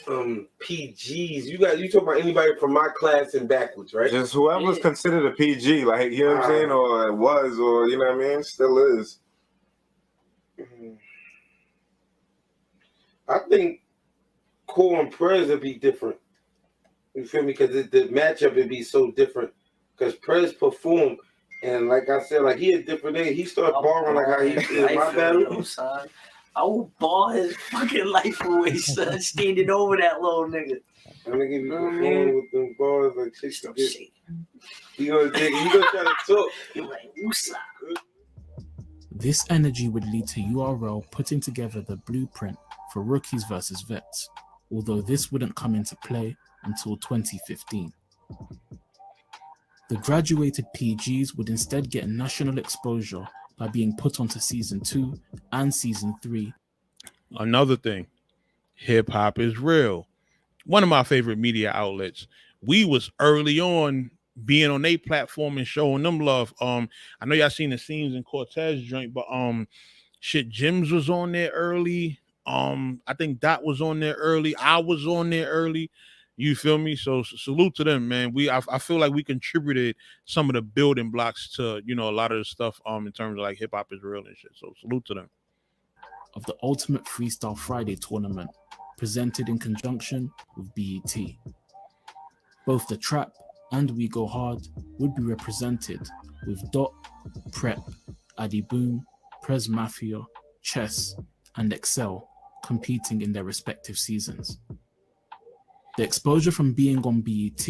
PGs. You talking about anybody from my class and backwards, right? Just whoever's considered a PG, like, you know what I'm saying? Or was, or, you know what I mean? Still is. I think Cole and Prez would be different. You feel me? Because the matchup would be so different. Because Prez performed, and like I said, like he a different age. He started barring like how he did in my battle. Son. I will ball his fucking life away, son, standing over that little nigga. I'm gonna give you perform with them bars like chicks to get. You gonna try to talk. You're like, Usa. This energy would lead to URL putting together the blueprint for rookies versus vets, although this wouldn't come into play until 2015. The graduated PGs would instead get national exposure by being put onto Season 2 and Season 3. Another thing, hip hop is real. One of my favorite media outlets. We was early on being on their platform and showing them love. I know y'all seen the scenes in Cortez joint, but shit, Jims was on there early. I think Dot was on there early. I was on there early. You feel me? So salute to them, man. I feel like we contributed some of the building blocks to, you know, a lot of the stuff in terms of like hip hop is real and shit. So salute to them. Of the Ultimate Freestyle Friday tournament, presented in conjunction with BET. Both the Trap and WegoHard would be represented with Dot, Prep, Addy Boom, Prez Mafia, Chess, and Excel competing in their respective seasons. The exposure from being on BET,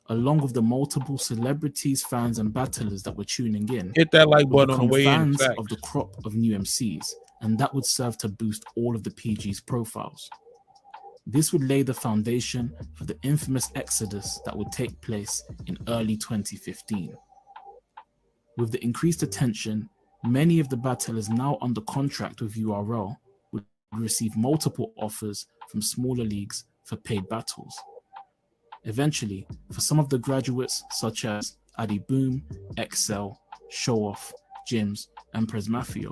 along with the multiple celebrities, fans, and battlers that were tuning in, hit that like button on the way in. Fans of the crop of new MCs, and that would serve to boost all of the PG's profiles. This would lay the foundation for the infamous exodus that would take place in early 2015. With the increased attention, many of the battlers now under contract with URL would receive multiple offers from smaller leagues for paid battles. Eventually, for some of the graduates such as Addy Boom, Excel, Show Off, Jims, and Prez Mafia,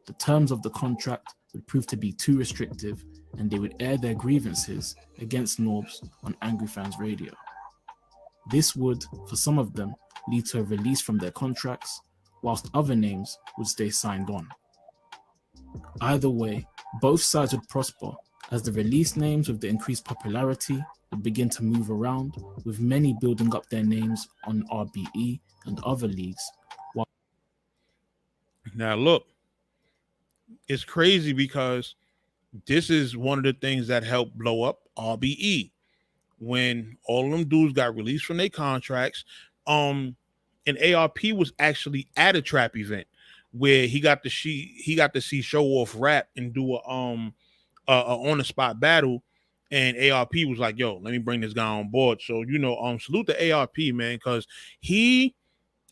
the terms of the contract would prove to be too restrictive and they would air their grievances against Norbs on Angry Fans Radio. This would, for some of them, lead to a release from their contracts, whilst other names would stay signed on. Either way, both sides would prosper as the release names with the increased popularity would begin to move around, with many building up their names on RBE and other leagues. Now look, it's crazy because this is one of the things that helped blow up RBE when all of them dudes got released from their contracts. And ARP was actually at a trap event where he got to see Show Off rap and do a on the spot battle, and ARP was like, yo, let me bring this guy on board. So, you know, salute to ARP, man, because he,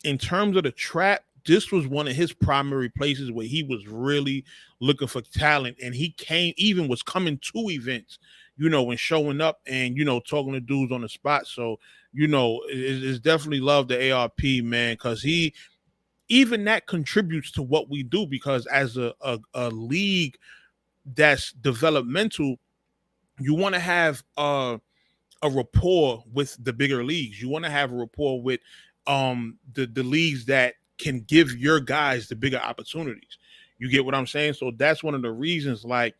in terms of the trap this was one of his primary places where he was really looking for talent, and he was coming to events, and showing up and talking to dudes on the spot. So it's definitely love the ARP, man, because even that contributes to what we do, because as a league that's developmental, you want to have a rapport with the bigger leagues. You want to have a rapport with the leagues that can give your guys the bigger opportunities. You get what I'm saying? So that's one of the reasons, like,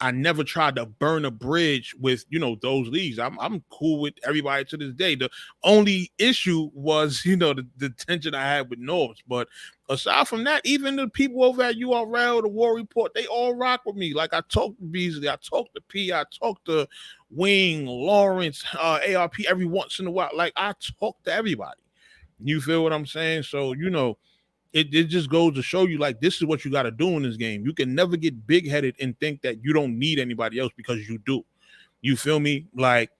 I never tried to burn a bridge with, those leagues. I'm cool with everybody to this day. The only issue was, the tension I had with Norms. But aside from that, even the people over at URL, the War Report, they all rock with me. Like, I talked to Beasley, I talked to P, I talked to Wing, Lawrence, ARP every once in a while. Like, I talk to everybody. You feel what I'm saying? So, it just goes to show you, like, this is what you got to do in this game. You can never get big-headed and think that you don't need anybody else, because you do. You feel me? Like,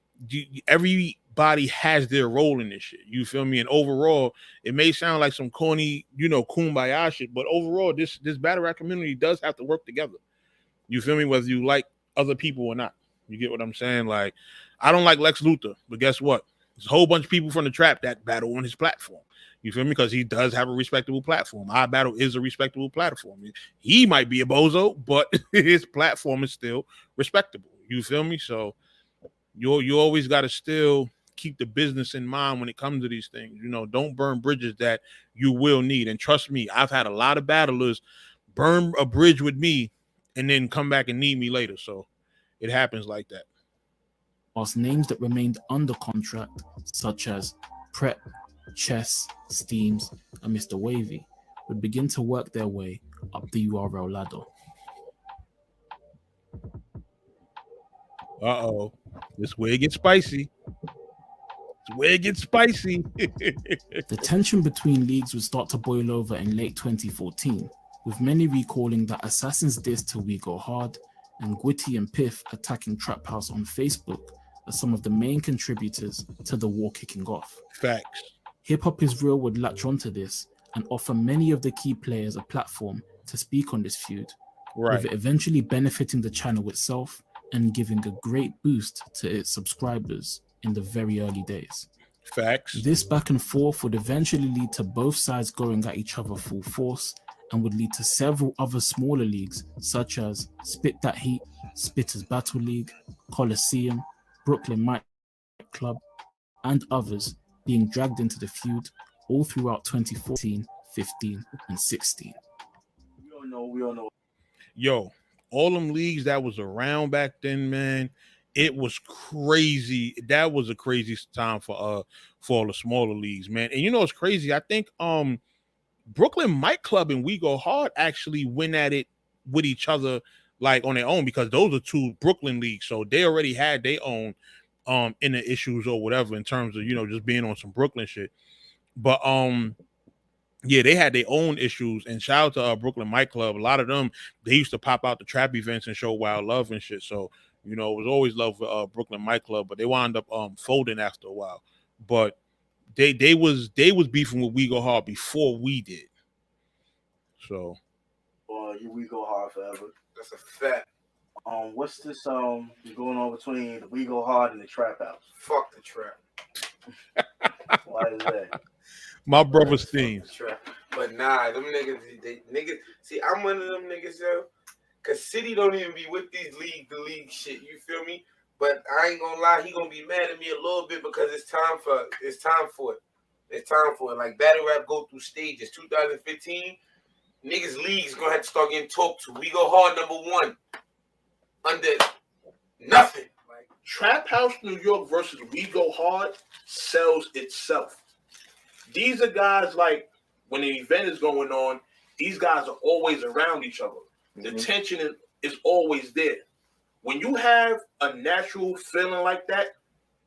everybody has their role in this shit. You feel me? And overall, it may sound like some corny, kumbaya shit, but overall, this battle rap community does have to work together. You feel me? Whether you like other people or not. You get what I'm saying? Like, I don't like Lex Luthor, but guess what? There's a whole bunch of people from the trap that battle on his platform. You feel me? Because he does have a respectable platform. Our battle is a respectable platform. He might be a bozo, but his platform is still respectable. You feel me? So you always got to still keep the business in mind when it comes to these things. Don't burn bridges that you will need. And trust me, I've had a lot of battlers burn a bridge with me and then come back and need me later. So it happens like that. Whilst names that remained under contract, such as Prep, Chess, Steams, and Mr. Wavy, would begin to work their way up the URL ladder. Uh-oh. This is where it gets spicy. The tension between leagues would start to boil over in late 2014, with many recalling that Assassin's diss to WegoHard and Gwitty and Piff attacking Trap House on Facebook as some of the main contributors to the war kicking off. Facts. Hip Hop Is Real would latch onto this and offer many of the key players a platform to speak on this feud, with it eventually benefiting the channel itself and giving a great boost to its subscribers in the very early days. Facts. This back and forth would eventually lead to both sides going at each other full force, and would lead to several other smaller leagues such as Spit That Heat, Spitters Battle League, Coliseum, Brooklyn Mic Club, and others being dragged into the feud all throughout 2014, 15, and 16. We all know. Yo, all them leagues that was around back then, man, it was crazy. That was a crazy time for all the smaller leagues, man. And it's crazy. I think Brooklyn Mic Club and WegoHard actually went at it with each other, like, on their own, because those are two Brooklyn leagues, so they already had their own inner issues or whatever in terms of just being on some Brooklyn shit. But yeah, they had their own issues. And shout out to Brooklyn Mic Club. A lot of them, they used to pop out the trap events and show wild love and shit. So it was always love for Brooklyn Mic Club, but they wound up folding after a while. But they was beefing with WegoHard before we did. So You WegoHard forever. That's a fact. What's this going on between the WegoHard and the Trap House? Fuck the trap. Why is that? My brother's themes. But nah, them niggas, see, I'm one of them niggas, yo. Cause City don't even be with these the league shit. You feel me? But I ain't gonna lie, he gonna be mad at me a little bit because it's time for it. Like, battle rap go through stages. 2015, niggas leagues gonna have to start getting talked to. We go hard #1 under nothing. Like, Trap House New York versus WegoHard sells itself. These are guys, like, when an event is going on, these guys are always around each other. The tension is always there. When you have a natural feeling like that,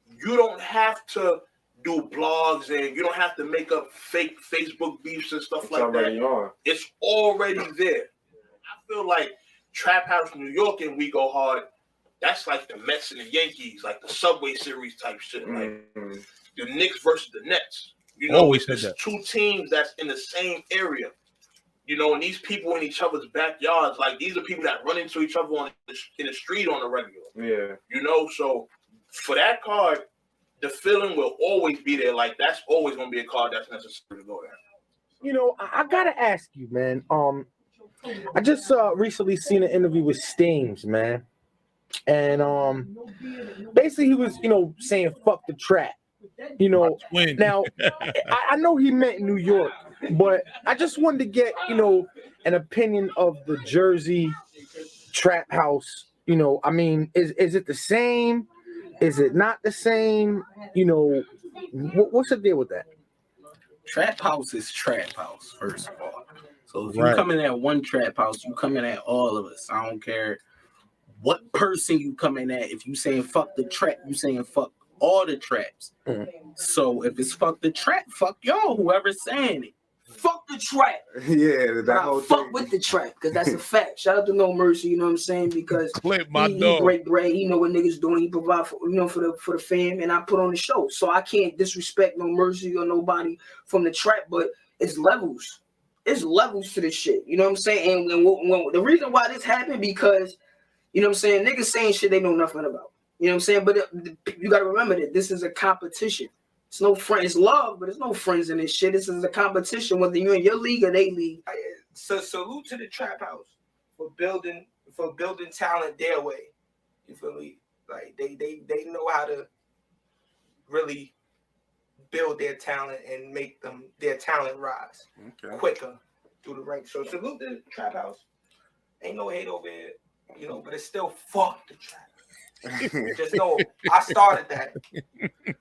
you don't have to do blogs and you don't have to make up fake Facebook beefs and stuff like that. It's already there. I feel like Trap House New York and WegoHard, that's like the Mets and the Yankees, like the Subway Series type shit. Like the Knicks versus the Nets. You know, Always said it's that. two teams that's in the same area. You know, and these people in each other's backyards, like these are people that run into each other in the street on a regular. Yeah. You know, so for that card, the feeling will always be there. Like that's always going to be a card that's necessary to go there. You know, I gotta ask you, man. I just recently seen an interview with Steams, man, and basically he was, saying fuck the trap. Now I know he meant New York, but I just wanted to get, an opinion of the Jersey trap house. I mean, is it the same? Is it not the same? What's the deal with that? Trap house is trap house, first of all. So if you Right. come in at one trap house, you come in at all of us. I don't care what person you come in at. If you saying fuck the trap, you saying fuck all the traps. So if it's fuck the trap, fuck y'all, whoever's saying it. Fuck the trap. Yeah, that I whole fuck thing. with the trap because that's a fact. Shout out to No Mercy, you know what I'm saying? Because Flip my he dog. break bread, he know what niggas doing, he provide for for the fam, and I put on the show. So I can't disrespect No Mercy or nobody from the trap, but it's levels. It's levels to this shit. You know what I'm saying? And when the reason why this happened because you know what I'm saying, niggas saying shit they know nothing about. You know what I'm saying? But you gotta remember that this is a competition. It's no friend, it's love, but there's no friends in this shit. This is a competition, whether you're in your league or they league. So salute to the trap house for building talent their way. You feel me? Like they know how to really build their talent and make their talent rise quicker through the ranks. So salute to the trap house. Ain't no hate over it, but it's still fuck the trap. Just know I started that.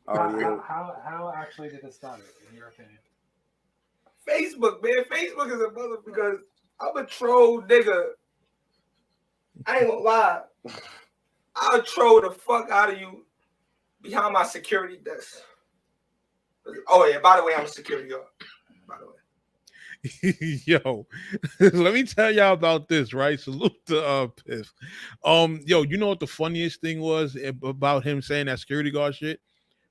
How actually did it start, in your opinion? Facebook, man. Facebook is a mother because I'm a troll nigga. I ain't gonna lie. I'll troll the fuck out of you behind my security desk. Oh yeah, by the way, I'm a security guard. By the way. Yo, let me tell y'all about this, right? Salute to Piff. Yo, you know what the funniest thing was about him saying that security guard shit?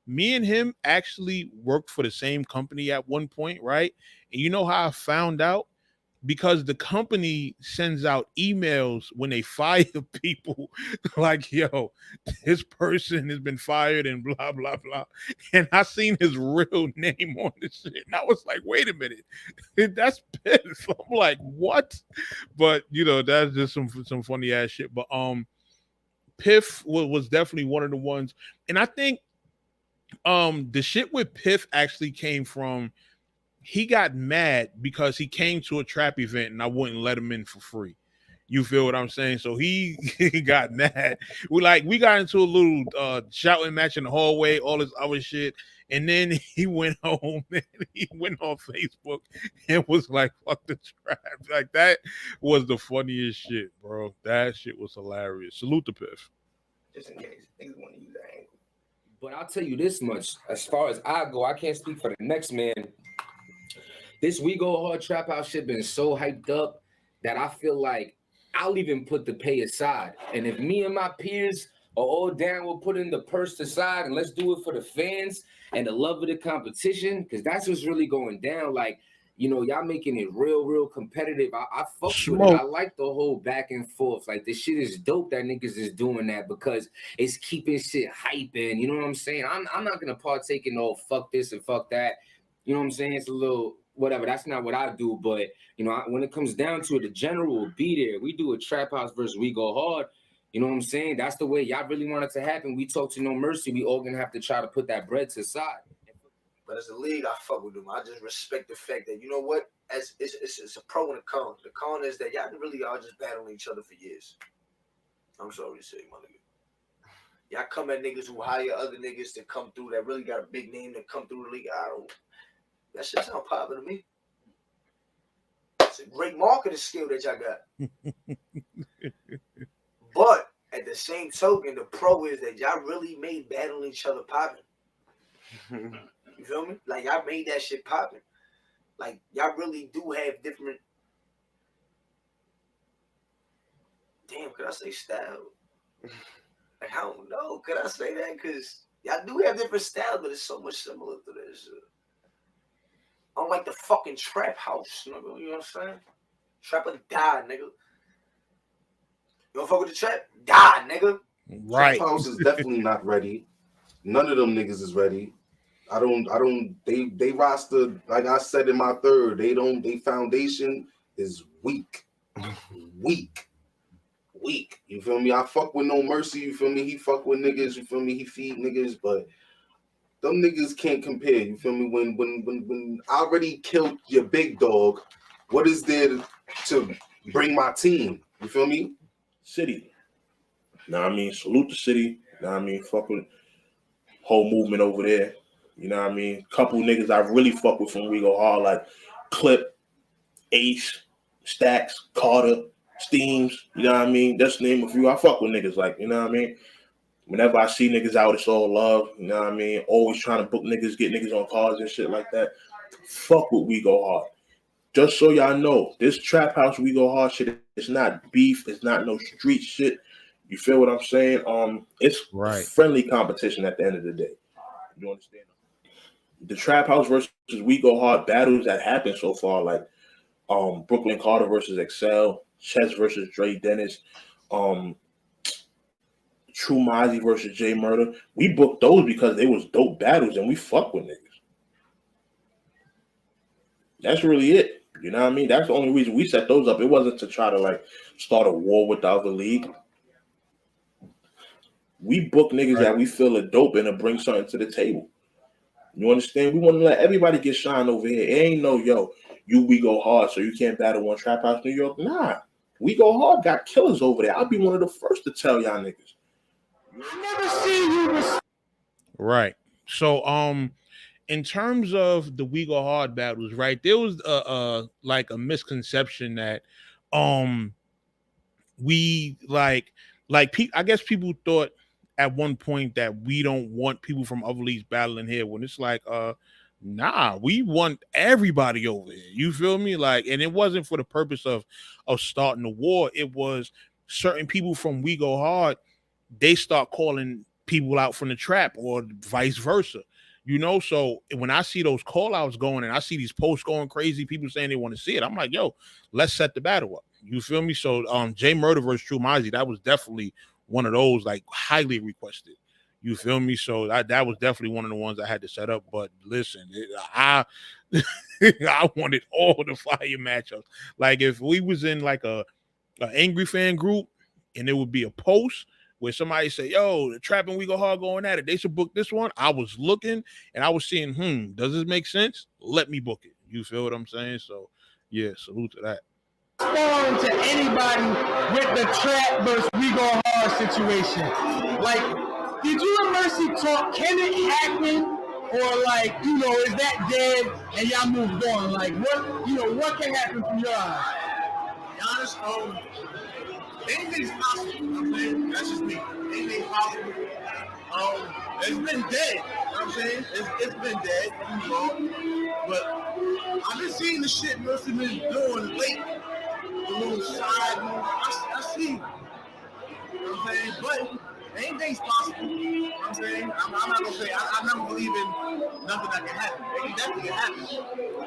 Me and him actually worked for the same company at one point, right? And you know how I found out? Because the company sends out emails when they fire people like, yo, this person has been fired and blah, blah, blah. And I seen his real name on the shit. And I was like, wait a minute. That's Piff. I'm like, what? But, that's just some funny ass shit. But Piff was definitely one of the ones. And I think the shit with Piff actually came from he got mad because he came to a trap event and I wouldn't let him in for free. You feel what I'm saying? So he got mad. We got into a little shouting match in the hallway, all this other shit. And then he went home and he went on Facebook and was like, fuck the trap. Like that was the funniest shit, bro. That shit was hilarious. Salute to Piff. Just in case niggas want to use that angle. But I'll tell you this much. As far as I go, I can't speak for the next man. This WegoHard Trap House shit been so hyped up that I feel like I'll even put the pay aside. And if me and my peers are all down, we'll put in the purse aside and let's do it for the fans and the love of the competition, because that's what's really going down. Like, y'all making it real competitive. I fuck with it. I like the whole back and forth. Like, this shit is dope that niggas is doing that because it's keeping shit hyping. You know what I'm saying? I'm not going to partake in fuck this and fuck that. You know what I'm saying? It's a little whatever. That's not what I do. But, when it comes down to it, the general will be there. We do a trap house versus WegoHard. You know what I'm saying? That's the way y'all really want it to happen. We talk to No Mercy. We all gonna have to try to put that bread to the side. But as a league, I fuck with them. I just respect the fact that, you know what? It's a pro and a con. The con is that y'all really are just battling each other for years. I'm sorry to say, my nigga. Y'all come at niggas who hire other niggas to come through that really got a big name to come through the league. That shit sound popular to me. It's a great marketing skill that y'all got. But at the same token, the pro is that y'all really made battling each other popping. You feel me? Like, y'all made that shit popping. Like, y'all really do have different. Damn, could I say style? Like, I don't know. Could I say that? Because y'all do have different styles, but it's so much similar to this. I'm like the fucking trap house, nigga. You know what I'm saying? Trapper die, nigga. You don't fuck with the trap? Die, nigga. Trap House is definitely not ready. None of them niggas is ready. They roster, like I said in my third, they foundation is weak. Weak. You feel me? I fuck with No Mercy, you feel me? He fuck with niggas, you feel me? He feed niggas, but them niggas can't compare, you feel me? When I already killed your big dog, what is there to bring my team? You feel me? City. Know what I mean? Salute the city. Know what I mean? Fuck with whole movement over there. You know what I mean? Couple niggas I really fuck with from We Go Hard, like Clip, Ace, Stacks, Carter, Steams. You know what I mean? Just name a few. I fuck with niggas, like, you know what I mean? Whenever I see niggas out, it's all love. You know what I mean? Always trying to book niggas, get niggas on cars and shit like that. Fuck with We Go Hard. Just so y'all know, this trap house We Go Hard shit, it's not beef. It's not no street shit. You feel what I'm saying? It's friendly competition at the end of the day. You understand? The trap house versus We Go Hard battles that happened so far, like Brooklyn Carter versus Excel, Chess versus Dre Dennis, True Mozzie versus Jay Murder. We booked those because they was dope battles and we fuck with niggas. That's really it. You know what I mean? That's the only reason we set those up. It wasn't to try to like start a war with the other league. We book niggas that we feel are dope and to bring something to the table. You understand? We want to let everybody get shine over here. It ain't no, yo, We Go Hard, so you can't battle one Trap House New York. Nah. We Go Hard got killers over there. I'll be one of the first to tell y'all niggas. Never seen you. Right. So, in terms of the We Go Hard battles, right, there was like a misconception that we I guess people thought at one point that we don't want people from other leagues battling here, when it's like nah, we want everybody over here. You feel me? Like, and it wasn't for the purpose of starting a war. It was certain people from We Go Hard, they start calling people out from the trap or vice versa. You know, so when I see those call outs going and I see these posts going crazy, people saying they want to see it, I'm like, yo, let's set the battle up. You feel me? So Jay Murder versus True Mozzie, that was definitely one of those like highly requested. You feel me? So that was definitely one of the ones I had to set up. But listen, I wanted all the fire matchups. Like if we was in like a angry fan group and there would be a post where somebody say, yo, the Trap and We Go Hard going at it, they should book this one. I was looking and I was seeing, does this make sense? Let me book it. You feel what I'm saying? So yeah, salute to that. Respond to anybody with the Trap versus We Go Hard situation. Like, did you and Mercy talk? Can it happen? Or like, is that dead and y'all moved on? Like, what can happen from your eyes? Honest, anything's possible. You know what I'm saying? That's just me. Anything's possible. It's been dead. You know what I'm saying? It's been dead. But I've been seeing the shit Mercy been doing lately. The little side move. I see. You know what I'm saying? But anything's possible. You know what I'm saying? I'm not gonna say I never believe in nothing that can happen. It can definitely happen.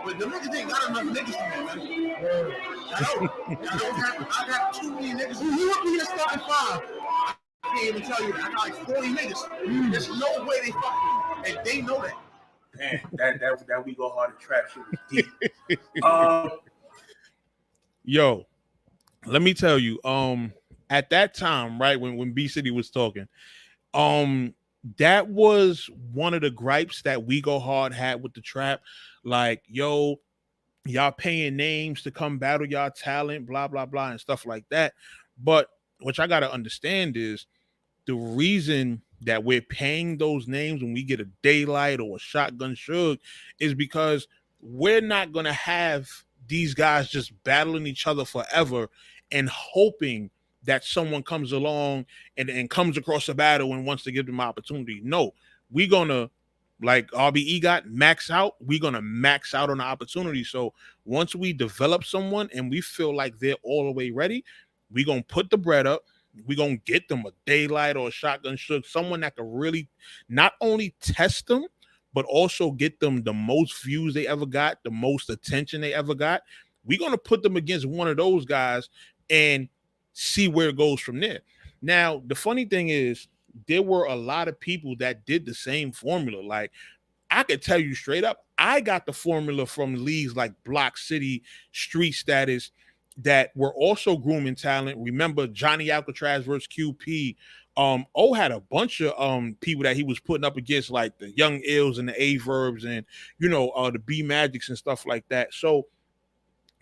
But the niggas ain't got enough niggas for me, man. I got too many niggas. You up in here starting five. I can't even tell you that. I got like 40 niggas. There's no way they fuck me. And they know that. Man, that We Go Hard and Trap shit was deep. Yo, let me tell you, at that time, right, when B City was talking, that was one of the gripes that We Go Hard had with the trap. Like, yo, y'all paying names to come battle y'all talent, blah, blah, blah, and stuff like that. But what I gotta understand is the reason that we're paying those names when we get a Daylight or a Shotgun Suge is because we're not gonna have these guys just battling each other forever and hoping that someone comes along and comes across a battle and wants to give them an opportunity. No, we're gonna, like RBE got, max out. We're gonna max out on the opportunity. So once we develop someone and we feel like they're all the way ready, we're gonna put the bread up. We're gonna get them a Daylight or a Shotgun Suge, someone that can really not only test them, but also get them the most views they ever got, the most attention they ever got. We're going to put them against one of those guys and see where it goes from there. Now, the funny thing is, there were a lot of people that did the same formula. Like, I could tell you straight up, I got the formula from leagues like Block City, Street Status, that were also grooming talent. Remember Johnny Alcatraz versus QP. O had a bunch of people that he was putting up against, like the Young Ills and the A Verbs and the B Magics and stuff like that. So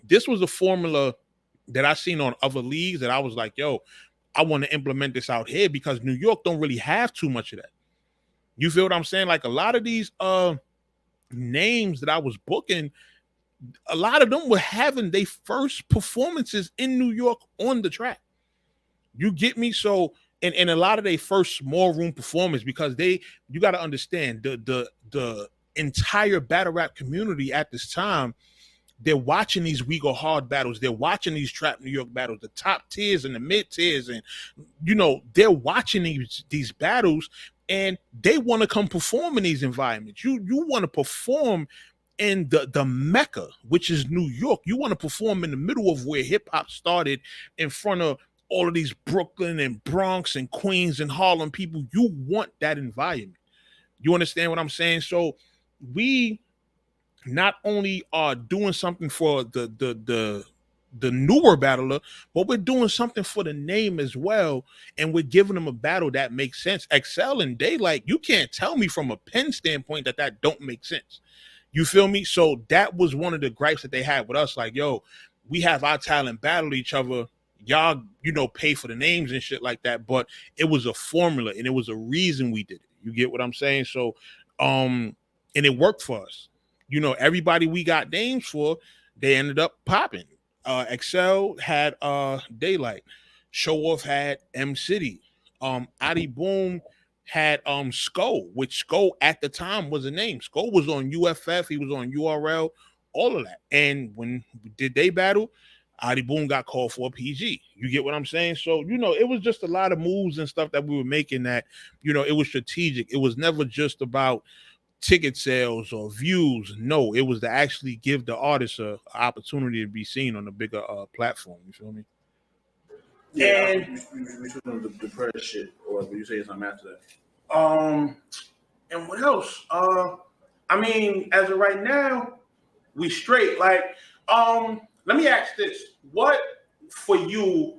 this was a formula that I seen on other leagues that I was like, yo, I want to implement this out here because New York don't really have too much of that. You feel what I'm saying? Like a lot of these names that I was booking, a lot of them were having their first performances in New York on the track. You get me? So, and a lot of their first small room performance, because you got to understand the entire battle rap community at this time, they're watching these WegoHard battles. They're watching these Trap New York battles, the top tiers and the mid tiers. And, they're watching these battles and they want to come perform in these environments. You want to perform in the Mecca, which is New York. You want to perform in the middle of where hip hop started, in front of all of these Brooklyn and Bronx and Queens and Harlem people. You want that environment. You understand what I'm saying? So we not only are doing something for the newer battler, but we're doing something for the name as well, and we're giving them a battle that makes sense. Excel and Daylight, you can't tell me from a pen standpoint that don't make sense. You feel me? So that was one of the gripes that they had with us. Like, yo, we have our talent battle each other. Y'all, pay for the names and shit like that. But it was a formula and it was a reason we did it. You get what I'm saying? So, and it worked for us. Everybody we got names for, they ended up popping. Excel had Daylight. Show Off had M City. Adi Boom had Sko, which Sko at the time was a name. Sko was on UFF, he was on URL, all of that. And when did they battle? Adi Boom got called for a PG. You get what I'm saying? So, it was just a lot of moves and stuff that we were making that, it was strategic. It was never just about ticket sales or views. No, it was to actually give the artist a opportunity to be seen on a bigger platform. You feel me? Yeah, and we the press shit, or will you say something after that? And what else? I mean, as of right now, we straight. Like, let me ask this: what for you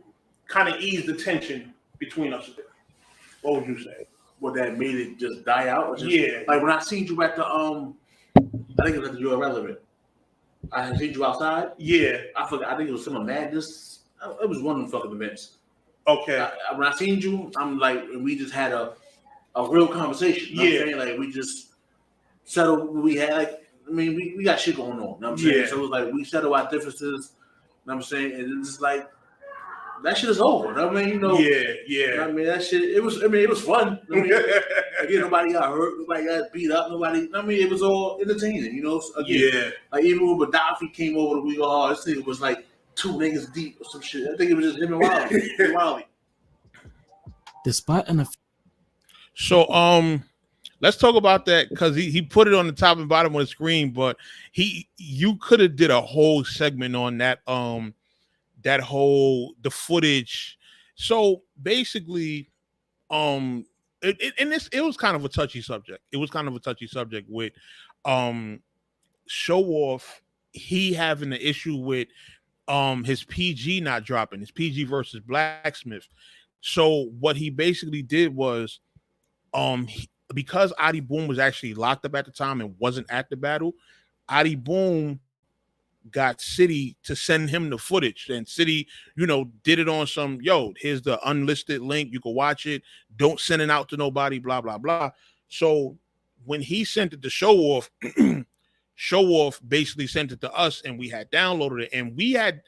kind of eased the tension between us? What would you say? What that made it just die out? Or just, yeah, like when I seen you at the I think it was at the You're Irrelevant. I had seen you outside. Yeah, I forgot. I think it was Summer Madness. It was one of them fucking events. Okay. When I seen you, I'm like, we just had a real conversation. You know what I'm saying? Like we just settled what we had. Like, I mean, we got shit going on. You know what I'm saying? Yeah. So it was like we settled our differences. You know what I'm saying? And it's just like that shit is over. You know what I mean? Yeah. I mean, that shit. It was fun. I mean, again, nobody got hurt. Nobody got beat up. Nobody. I mean, it was all entertaining. Again, like even when Gaddafi came over to WegoHard, this thing was like 2 niggas deep or some shit. I think it was just him and Wiley. Despite an So let's talk about that, because he put it on the top and bottom of the screen, but you could have did a whole segment on that the footage. So basically, it was kind of a touchy subject. It was kind of a touchy subject with Show Off. He having an issue with his PG not dropping, his PG versus Blacksmith. So what he basically did was because Adi Boom was actually locked up at the time and wasn't at the battle, Adi Boom got City to send him the footage, and City, did it on some, here's the unlisted link, you can watch it, don't send it out to nobody, blah blah blah. So when he sent it to Show Off, Show Off basically sent it to us, and we had downloaded it, and we had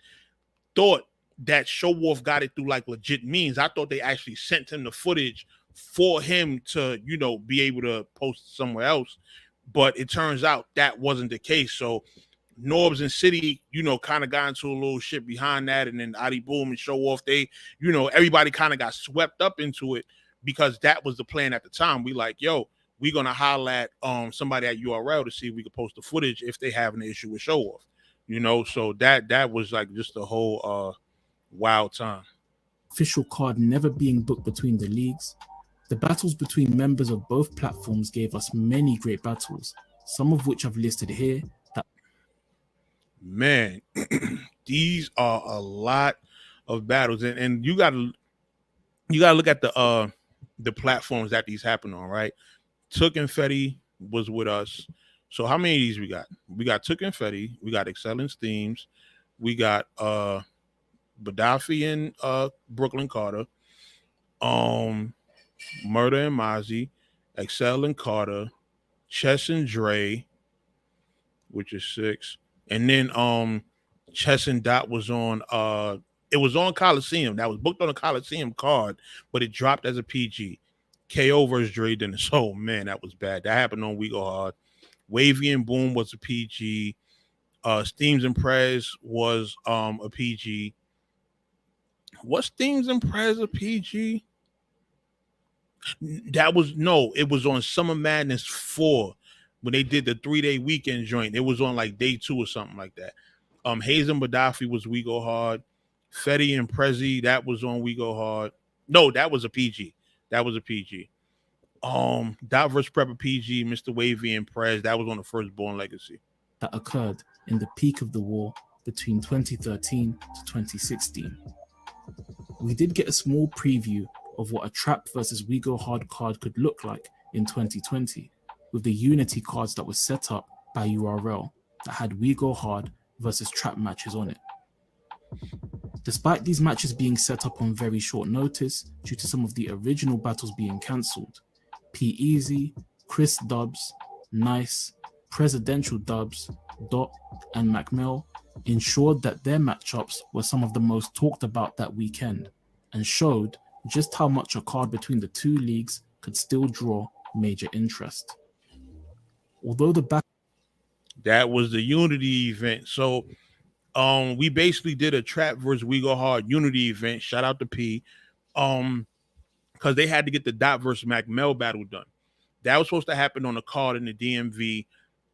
thought that Show Off got it through like legit means. I thought they actually sent him the footage for him to, be able to post somewhere else. But it turns out that wasn't the case. So Norbs and City, kind of got into a little shit behind that. And then Adi Boom and Show Off, they, everybody kind of got swept up into it because that was the plan at the time. We like, yo, we're gonna holler at somebody at URL to see if we can post the footage if they have an issue with show off. You know, so that was like just a whole wild time. Official card never being booked between the leagues, the battles between members of both platforms gave us many great battles, some of which I've listed here. Man, these are a lot of battles, and you gotta look at the platforms that these happen on, right? Took and Fetty was with us. So how many of these we got? We got Took and Fetty, we got Excellence Themes, we got Gaddafi and Brooklyn Carter, Murder and Mozzie, Excel and Carter, Chess and Dre, which is 6. And then Chess and Dot was on it was on Coliseum. That was booked on a Coliseum card, but it dropped as a PG. KO versus Dre Dennis. Oh man, that was bad. That happened on WegoHard. Wavy and Boom was a PG. Steams and Prez was a PG. Was Steams and Prez a PG? That was it was on Summer Madness 4 when they did the 3-day weekend joint. It was on like day 2 or something like that. Hayes and Gaddafi was WegoHard. Fetty and Prezi, that was on WegoHard. No, that was a PG. That was a PG. Dot vs. Prepper PG, Mr. Wavy and Prez, that was on the Firstborn Legacy. That occurred in the peak of the war between 2013 to 2016. We did get a small preview of what a Trap versus WegoHard card could look like in 2020, with the Unity cards that were set up by URL that had WegoHard versus Trap matches on it. Despite these matches being set up on very short notice due to some of the original battles being cancelled, P-Eazy, Chris Dubs, Nice, Presidential Dubs, Dot, and MacMill ensured that their matchups were some of the most talked about that weekend and showed just how much a card between the two leagues could still draw major interest. Although that was the Unity event. So we basically did a Trap versus WegoHard Unity event. Shout out to P. Because they had to get the Dot versus MacMel battle done. That was supposed to happen on a card in the DMV.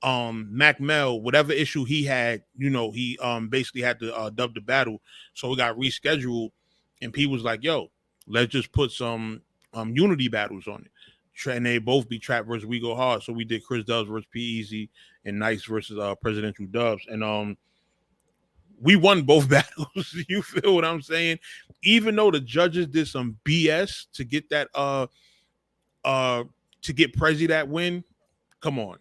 MacMel, whatever issue he had, he basically had to dub the battle. So it got rescheduled. And P was like, yo, let's just put some Unity battles on it. And they both be Trap versus WegoHard. So we did Chris Dubs versus P-Eazy and Nice versus Presidential Dubs. And we won both battles. You feel what I'm saying? Even though the judges did some BS to get that to get Prezi that win, come on.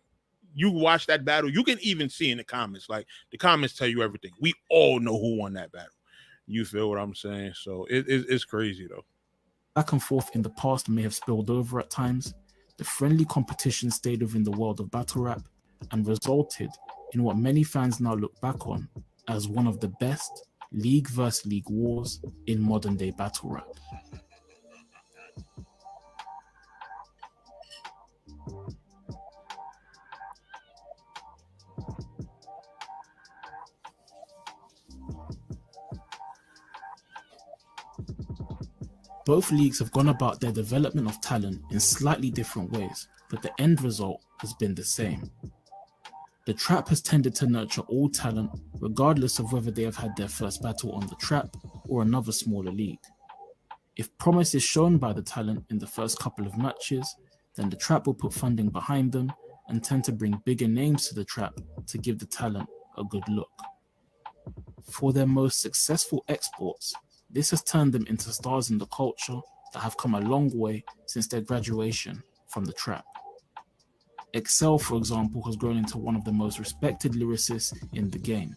You watch that battle, you can even see in the comments. Like the comments tell you everything. We all know who won that battle. You feel what I'm saying? So it's crazy though. Back and forth in the past may have spilled over at times. The friendly competition stayed within the world of battle rap and resulted in what many fans now look back on as one of the best league versus league wars in modern day battle rap. Both leagues have gone about their development of talent in slightly different ways, but the end result has been the same. The Trap has tended to nurture all talent, regardless of whether they have had their first battle on the Trap or another smaller league. If promise is shown by the talent in the first couple of matches, then the Trap will put funding behind them and tend to bring bigger names to the Trap to give the talent a good look. For their most successful exports, this has turned them into stars in the culture that have come a long way since their graduation from the Trap. Excel, for example, has grown into one of the most respected lyricists in the game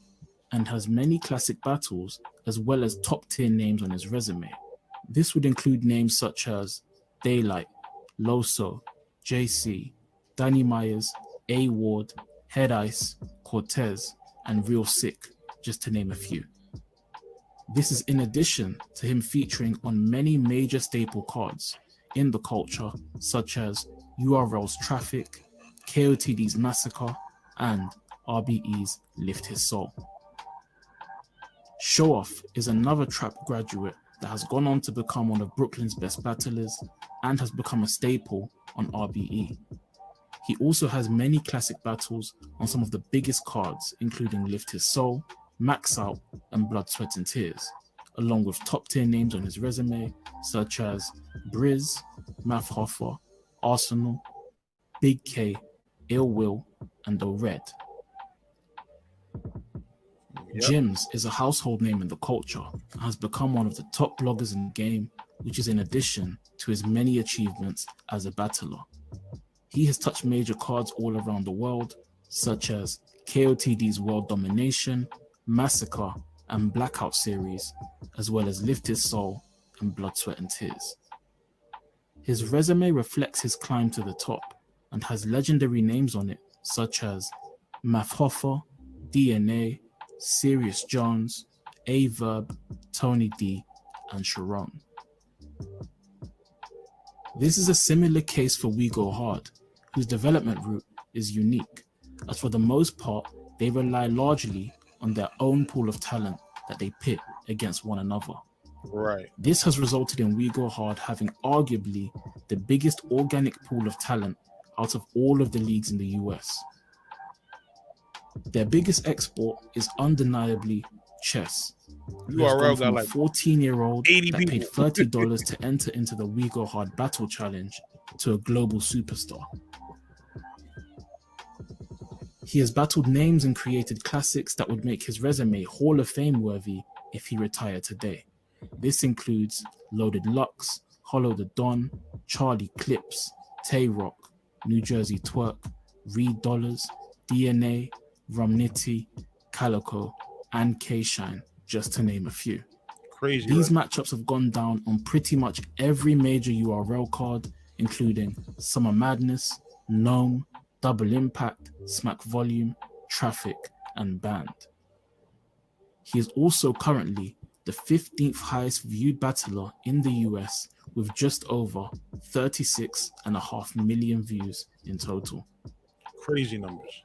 and has many classic battles as well as top-tier names on his resume. This would include names such as Daylight, Loso, JC, Danny Myers, A Ward, Head Ice, Cortez, and Real Sick, just to name a few. This is in addition to him featuring on many major staple cards in the culture, such as URL's Traffic, KOTD's Massacre, and RBE's Lift His Soul. Show Off is another Trap graduate that has gone on to become one of Brooklyn's best battlers and has become a staple on RBE. He also has many classic battles on some of the biggest cards, including Lift His Soul, Max Out, and Blood, Sweat and Tears, along with top tier names on his resume such as Briz, Math Hoffer, Arsenal, Big K, Ill Will, and The Red. Jims is a household name in the culture and has become one of the top bloggers in the game, which is in addition to his many achievements as a battler. He has touched major cards all around the world, such as KOTD's World Domination, Massacre, and Blackout series, as well as Lift His Soul and Blood, Sweat and Tears. His resume reflects his climb to the top and has legendary names on it, such as Math Hoffer, DNA, Sirius Jones, A-Verb, Tony D, and Sharon. This is a similar case for WegoHard, whose development route is unique, as for the most part, they rely largely on their own pool of talent that they pit against one another. Right. This has resulted in WegoHard having arguably the biggest organic pool of talent out of all of the leagues in the US. Their biggest export is undeniably chess. URL got like 14-year-old 80 that paid $30 to enter into the WegoHard Battle Challenge to a global superstar. He has battled names and created classics that would make his resume Hall of Fame worthy if he retired today. This includes Loaded Lux, Hollow the Don, Charlie Clips, Tay Rock, New Jersey Twerk, Reed Dollars, DNA, Rumnitty, Calico, and K-Shine, just to name a few. Crazy. These matchups have gone down on pretty much every major URL card, including Summer Madness, Gnome, Double Impact, Smack Volume, Traffic, and Band. He is also currently the 15th highest viewed battler in the US with just over 36.5 million views in total. Crazy numbers.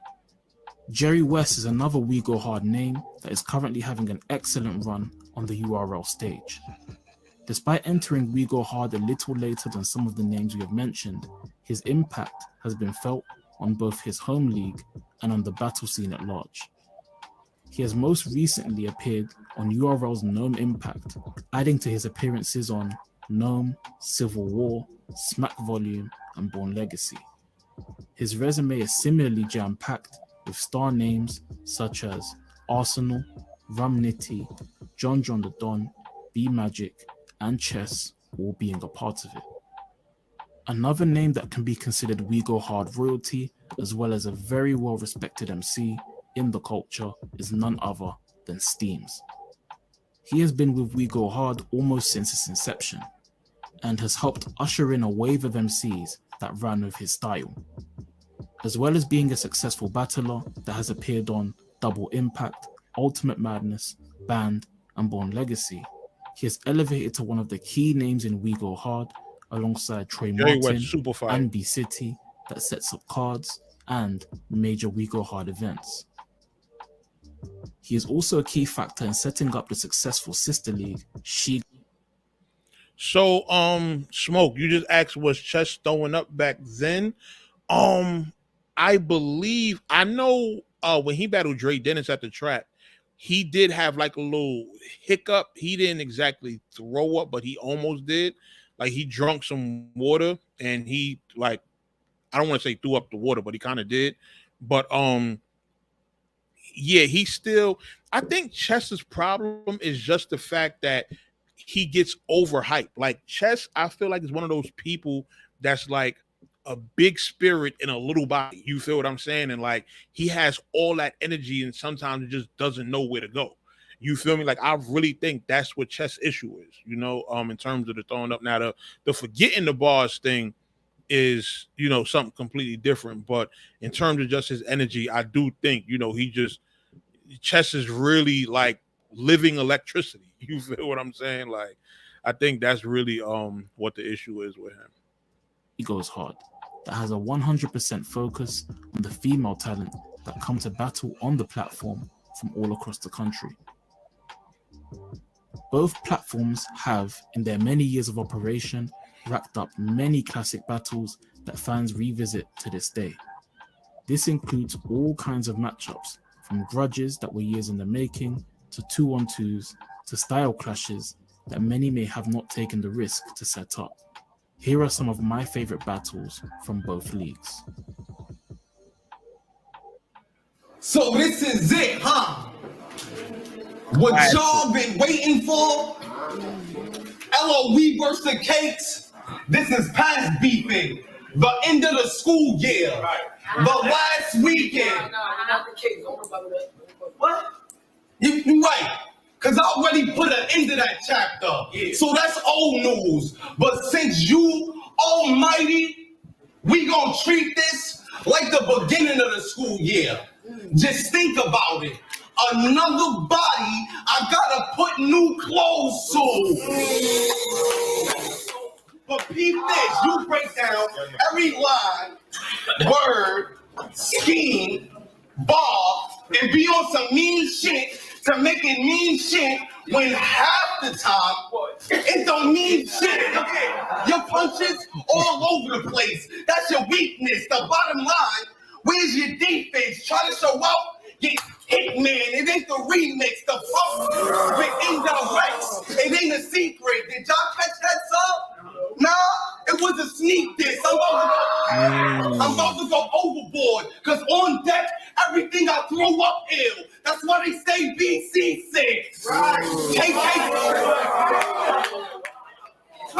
Jerry West is another WegoHard name that is currently having an excellent run on the URL stage. Despite entering WegoHard a little later than some of the names we have mentioned, his impact has been felt on both his home league and on the battle scene at large. He has most recently appeared on URL's Gnome Impact, adding to his appearances on Gnome, Civil War, Smack Volume, and Born Legacy. His resume is similarly jam-packed with star names such as Arsenal, Rumnitty, John the Don, B Magic, and Chess all being a part of it. Another name that can be considered WegoHard royalty, as well as a very well-respected MC in the culture, is none other than Steams. He has been with WegoHard almost since its inception, and has helped usher in a wave of MCs that ran with his style. As well as being a successful battler that has appeared on Double Impact, Ultimate Madness, Band, and Born Legacy, he has elevated to one of the key names in WegoHard alongside Troy Jerry Martin West, super fire. and B-City that sets up cards and major WegoHard events. He is also a key factor in setting up the successful sister league, So, Smoke, you just asked, was chess throwing up back then? I believe, I know when he battled Dre Dennis at the trap, he did have like a little hiccup. He didn't exactly throw up, but he almost did. Like he drunk some water and he like, I don't want to say threw up the water, but he kind of did. But yeah, he still, I think Chess's problem is just the fact that he gets overhyped. Like Chess, I feel like is one of those people that's like a big spirit in a little body. You feel what I'm saying? And like he has all that energy and sometimes it just doesn't know where to go. You feel me? Like I really think that's what Chess issue is, you know, in terms of the throwing up. Now the forgetting the bars thing is, you know, something completely different. But in terms of just his energy, I do think, you know, Chess is really like living electricity. You feel what I'm saying? Like, I think that's really what the issue is with him. He goes hard. That has a 100% focus on the female talent that come to battle on the platform from all across the country. Both platforms have, in their many years of operation, racked up many classic battles that fans revisit to this day. This includes all kinds of matchups, from grudges that were years in the making, to 2-on-2s, to style clashes that many may have not taken the risk to set up. Here are some of my favorite battles from both leagues. So this is it, huh? What y'all been waiting for? LOE versus the Cakes. This is past beefing. The end of the school year. The last weekend. Not the Cakes. Don't about that. What? You right. Because I already put an end to that chapter. Yeah. So that's old news. But since you almighty, we gonna treat this like the beginning of the school year. Just think about it. Another body I gotta put new clothes to. But peep this, you break down every line, word, scheme, bar, and be on some mean shit to make it mean shit when half the time it don't mean shit. Okay, your punches all over the place. That's your weakness. The bottom line, where's your defense? Try to show up, get Hitman. It ain't the remix. The fuck with indirects. It ain't a secret. Did y'all catch that song? Nah, it was a sneak diss. I'm about to go overboard. Cause on deck, everything I throw up ill. That's why they say BC6. Right. I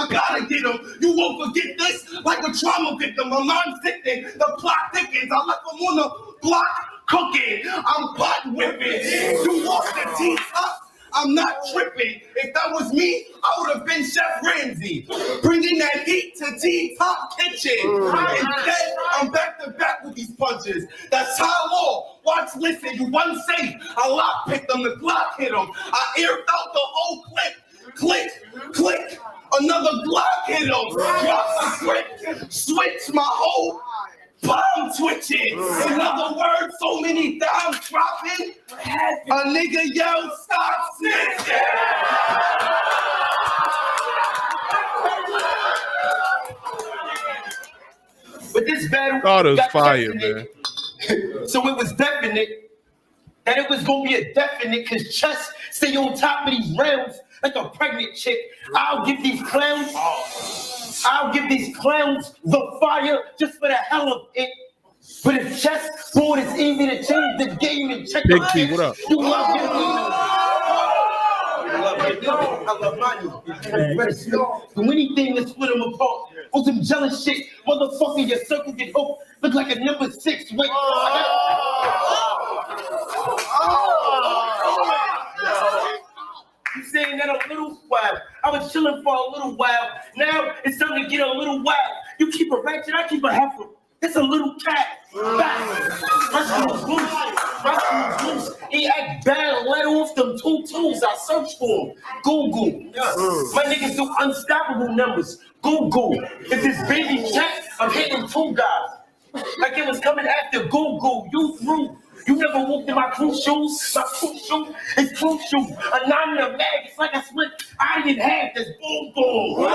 gotta get him. You won't forget this like a trauma victim. My mind's sickening. The plot thickens. I left him on the block cooking. I'm pot whipping. You lost the teacup. I'm not tripping. If that was me, I would have been Chef Ramsay, bringing that heat to T-Top Kitchen. Instead, I'm back to back with these punches. That's how law. Watch, listen, you unsafe. I lockpicked them, the Glock hit them. I aired out the whole clip. Click, click. Another Glock hit him. Drop the grip. Switch my whole palm twitching. In other words, so many dimes dropping. A nigga yell, stop snitching. But this battle got fire, man. So it was definite that it was gonna be a definite, cause chess stay on top of these rounds like a pregnant chick. I'll give these clowns the fire just for the hell of it. But if chessboard is easy to change the game and check Big T, what up? You love your I love money. Do anything to split them apart. On some jealous shit, motherfucker, your circle get hooked. Look like a number 6. Wait. You saying that a little while. I was chilling for a little while. Now it's time to get a little wild. You keep a ratchet, I keep a heifer. It's a little cat. Rescue's loose. He act bad, let off them 2 tools. I search for him. Google. My niggas do unstoppable numbers. Google. If this baby check, I'm hitting 2 guys. Like it was coming after Google. You through. You never walked in my crew shoes. My crew shoe is crucial. A 9 in a bag. It's like I split. I didn't have this. Boom, boom.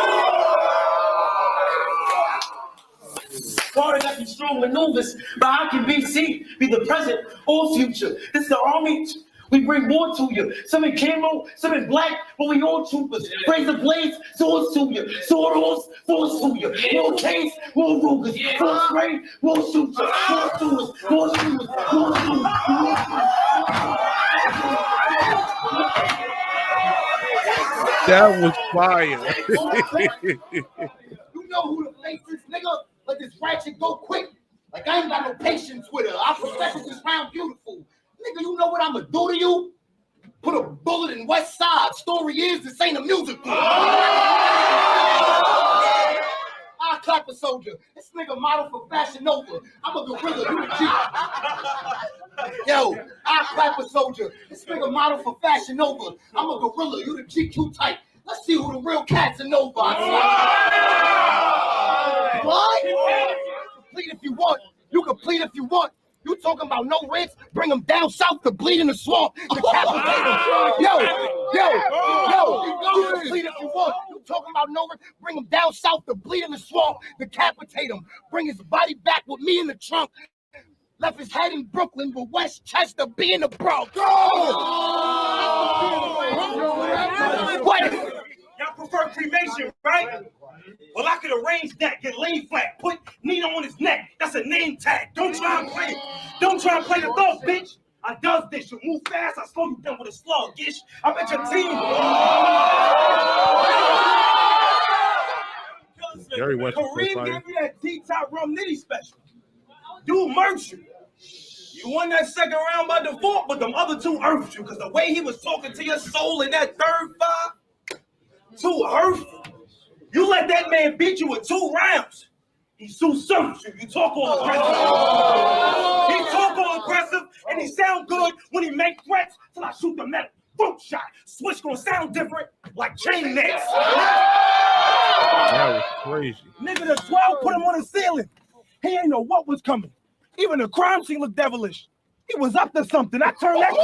Florida got some strong maneuvers, but how can BC be the present or future? This is the army. We bring more to you. Some in camo, some in black, but we all troopers. Razor blades, swords to you. Sword horse, force to you. More case, more Rugers. More spray, more shooters. More shooters, more shooters, more shooters. That was fire. You know who the face is, nigga? Let this ratchet go quick. Like I ain't got no patience with her. I perfected this round beautiful. Nigga, you know what I'ma do to you? Put a bullet in West Side. Story is, this ain't a musical. I clap a soldier. This nigga model for Fashion Nova. I'm a gorilla, you the G. Yo, I clap a soldier. This nigga model for Fashion Nova. I'm a gorilla, you the GQ type. Let's see who the real Casanova. What? Complete if you want. You complete if you want. You talking about no rents? Bring them down south to bleed in the swamp. Decapitate them. Yo. You complete if you want. You talking about no, bring him down south to bleed in the swamp, decapitate him, bring his body back with me in the trunk. Left his head in Brooklyn with Westchester being the Bronx. What? Y'all prefer cremation, right? Well, I could arrange that, get laid flat, put Nino on his neck. That's a name tag. Don't try and play it. Don't try and play the thug, bitch. I does this. You move fast, I slow you down with a slug, gish. I bet your team. Jerry West. Kareem gave you that D-Top Rum Nitty special. Dude murked you. You won that second round by default, but them other two earthed you, because the way he was talking to your soul in that third five, too hurtful. You let that man beat you with 2 rounds. He too surfs you. You talk all aggressive. He talk all aggressive, and he sound good when he make threats till I shoot the metal. Throat shot. Switch gonna sound different like chain necks. That was crazy. Nigga, the 12 put him on the ceiling. He ain't know what was coming. Even the crime scene looked devilish. He was up to something. I turned that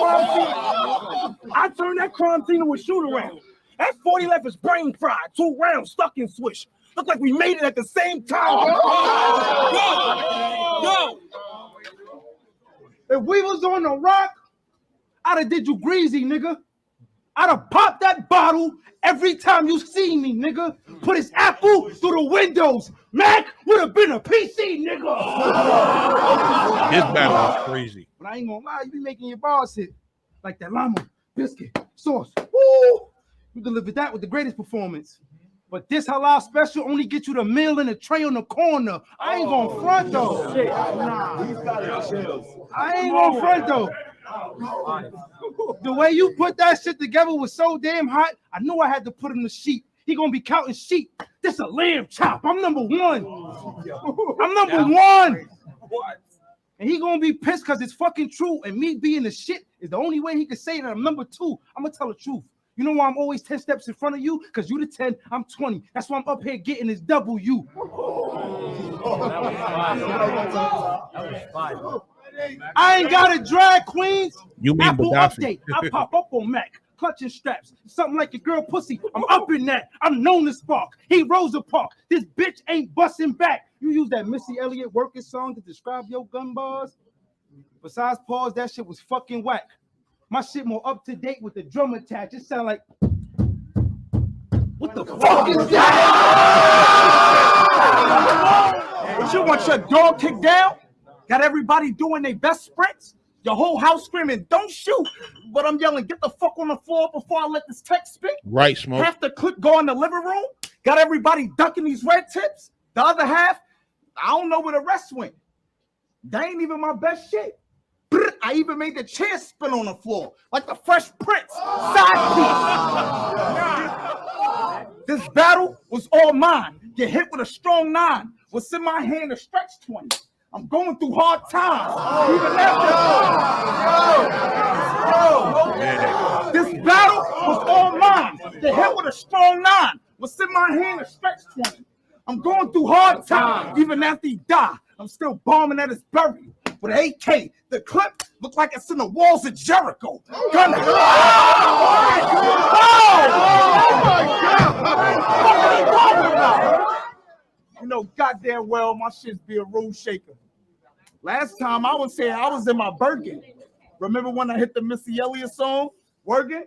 crime scene into a shoot around. That 40 left his brain fried. 2 rounds stuck in swish. Looked like we made it at the same time. Yo! If we was on the rock, I'd have did you greasy, nigga. I'd have popped that bottle every time you see me, nigga. Put his apple through the windows. Mac would have been a PC, nigga. His battle was crazy. But I ain't gonna lie, you be making your bars hit. Like that llama, biscuit, sauce. Woo! You delivered that with the greatest performance. But this halal special only get you the meal and the tray on the corner. I ain't gonna front though. Shit. Nah. I ain't gonna front though. The way you put that shit together was so damn hot, I knew I had to put him to sheep. He gonna be counting sheep. This a lamb chop. I'm number 1. I'm number 1. What? And he gonna be pissed because it's fucking true. And me being the shit is the only way he can say that I'm number 2. I'm gonna tell the truth. You know why I'm always 10 steps in front of you? Because you the 10, I'm 20. That's why I'm up here getting this W. I ain't got a drag queens. You mean Apple Gaddafi. update. I pop up on Mac. Clutching straps. Something like your girl pussy. I'm up in that. I'm known to spark. He Rosa Park. This bitch ain't busting back. You use that Missy Elliott working song to describe your gun bars? Besides pause, that shit was fucking whack. My shit more up to date with the drum attached. It sound like, what the fuck is that? But you want your dog kicked down? Got everybody doing their best sprints? Your whole house screaming, don't shoot. But I'm yelling, get the fuck on the floor before I let this text spit. Right, Smoke. Half the clip go in the living room. Got everybody ducking these red tips. The other half, I don't know where the rest went. That ain't even my best shit. I even made the chair spin on the floor like the Fresh Prince. Side piece. This battle was all mine. Get hit with a strong 9. What's in my hand a stretch 20. I'm going through hard times. Even after. This battle was all mine. Get hit with a strong 9. What's in my hand a stretch 20. I'm going through hard times. Even after he died, I'm still bombing at his burial. With an AK, the clip looked like it's in the walls of Jericho. Gunner. You know goddamn well my shit's be a rule shaker. Last time I was saying I was in my Birkin. Remember when I hit the Missy Elliott song, Working?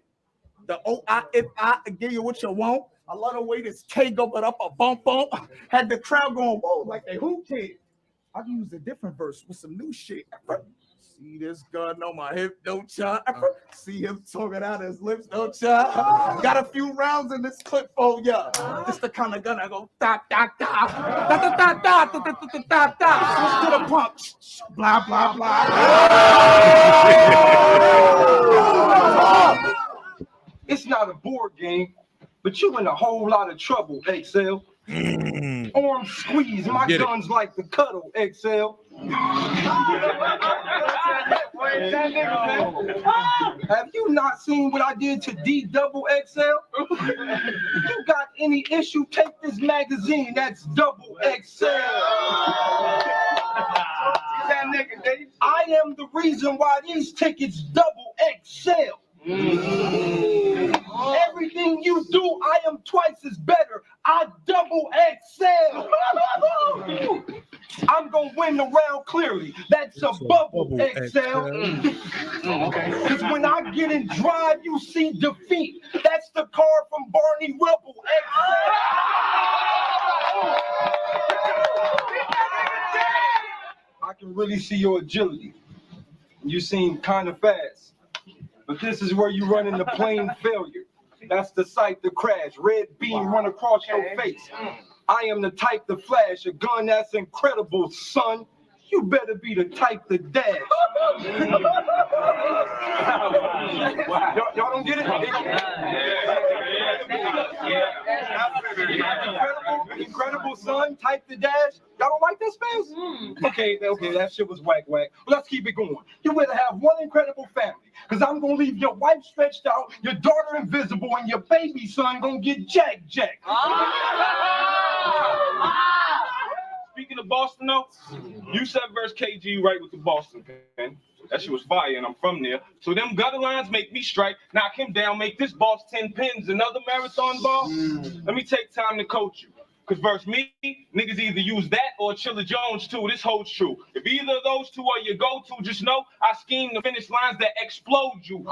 The O-I-F-I, give you what you want. I love the way this K go but up a bump. Had the crowd going, whoa, like they who kid. I can use a different verse with some new shit. See this gun on my hip, don't ya? See him talking out his lips, don't ya? Got a few rounds in this clip for ya. This the kind of gun I go da da da da da da da da da da da da. Switch to the pump, blah blah blah. It's not a board game, but you in a whole lot of trouble, XL. Arm squeeze, my gun's like the cuddle, XL. Have you not seen what I did to D-double-XL? If you got any issue, take this magazine, that's double XL. I am the reason why these tickets double XL. Everything you do, I am twice as better. I double XL. I'm gonna win the round clearly. That's a bubble XL. Cause when I get in drive, you see defeat. That's the card from Barney Rubble XL. I can really see your agility. You seem kind of fast. But this is where you run into plain failure. That's the sight to crash. Red beam run across your face. I am the type to flash. A gun that's incredible, son. You better be the type to dash. Y'all don't get it? Incredible, son. Type to dash. Y'all don't like that space? Okay, that shit was whack. Well, let's keep it going. You better have one incredible family, because I'm going to leave your wife stretched out, your daughter invisible, and your baby son going to get jacked. Speaking of Boston, though, you said verse KG right with the Boston pen. That shit was fire, and I'm from there. So them gutter lines make me strike, knock him down, make this boss 10 pins. Another marathon ball? Let me take time to coach you. Because verse me, niggas either use that or Chilla Jones too. This holds true. If either of those two are your go-to, just know I scheme to finish lines that explode you.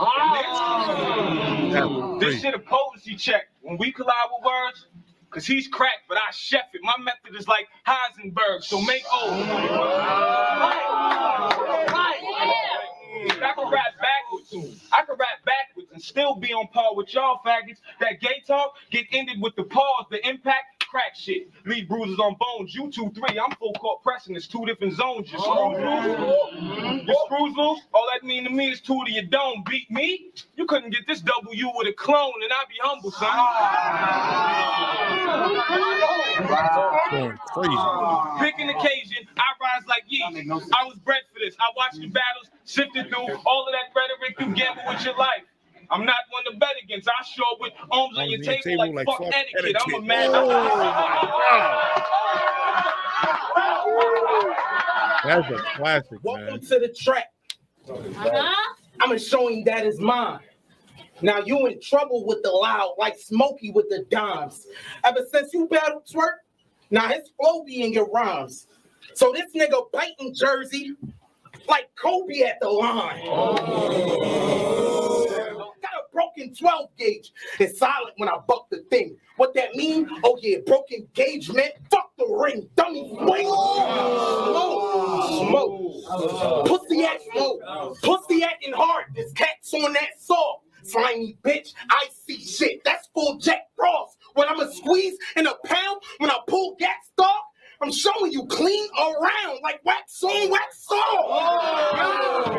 This shit a potency check. When we collide with words, because he's cracked, but I chef it. My method is like Heisenberg, so make old. I can rap backwards and still be on par with y'all faggots. That gay talk get ended with the pause, the impact, crack shit. Leave bruises on bones. You 2-3, I'm full court pressing. It's two different zones. Your screws loose. All that mean to me is two to your dome. Beat me? You couldn't get this W with a clone, and I'd be humble, son. Crazy. Pick an occasion, I rise like ye. I was bred for this. I watched the battles, sifted through all of that rhetoric. You gamble with your life. I'm not one to bet against. I show up with arms on your table like fuck etiquette. I'm a man. That's a classic, Welcome to the track. I'm gonna show him that is mine. Now you in trouble with the loud, like Smokey with the dimes. Ever since you battled Twerk, now his flow be in your rhymes. So this nigga biting Jersey like Kobe at the line. Got a broken 12 gauge. It's silent when I buck the thing. What that mean? Oh yeah, broken engagement. Fuck the ring, dummy. Wait. Smoke. Pussy act smoke. Pussy acting hard. This cat's on that saw. Slimy bitch, I see shit. That's full Jack Frost. When I'ma squeeze in a pound, when I pull gas stock, I'm showing you clean around like wax on, wax off.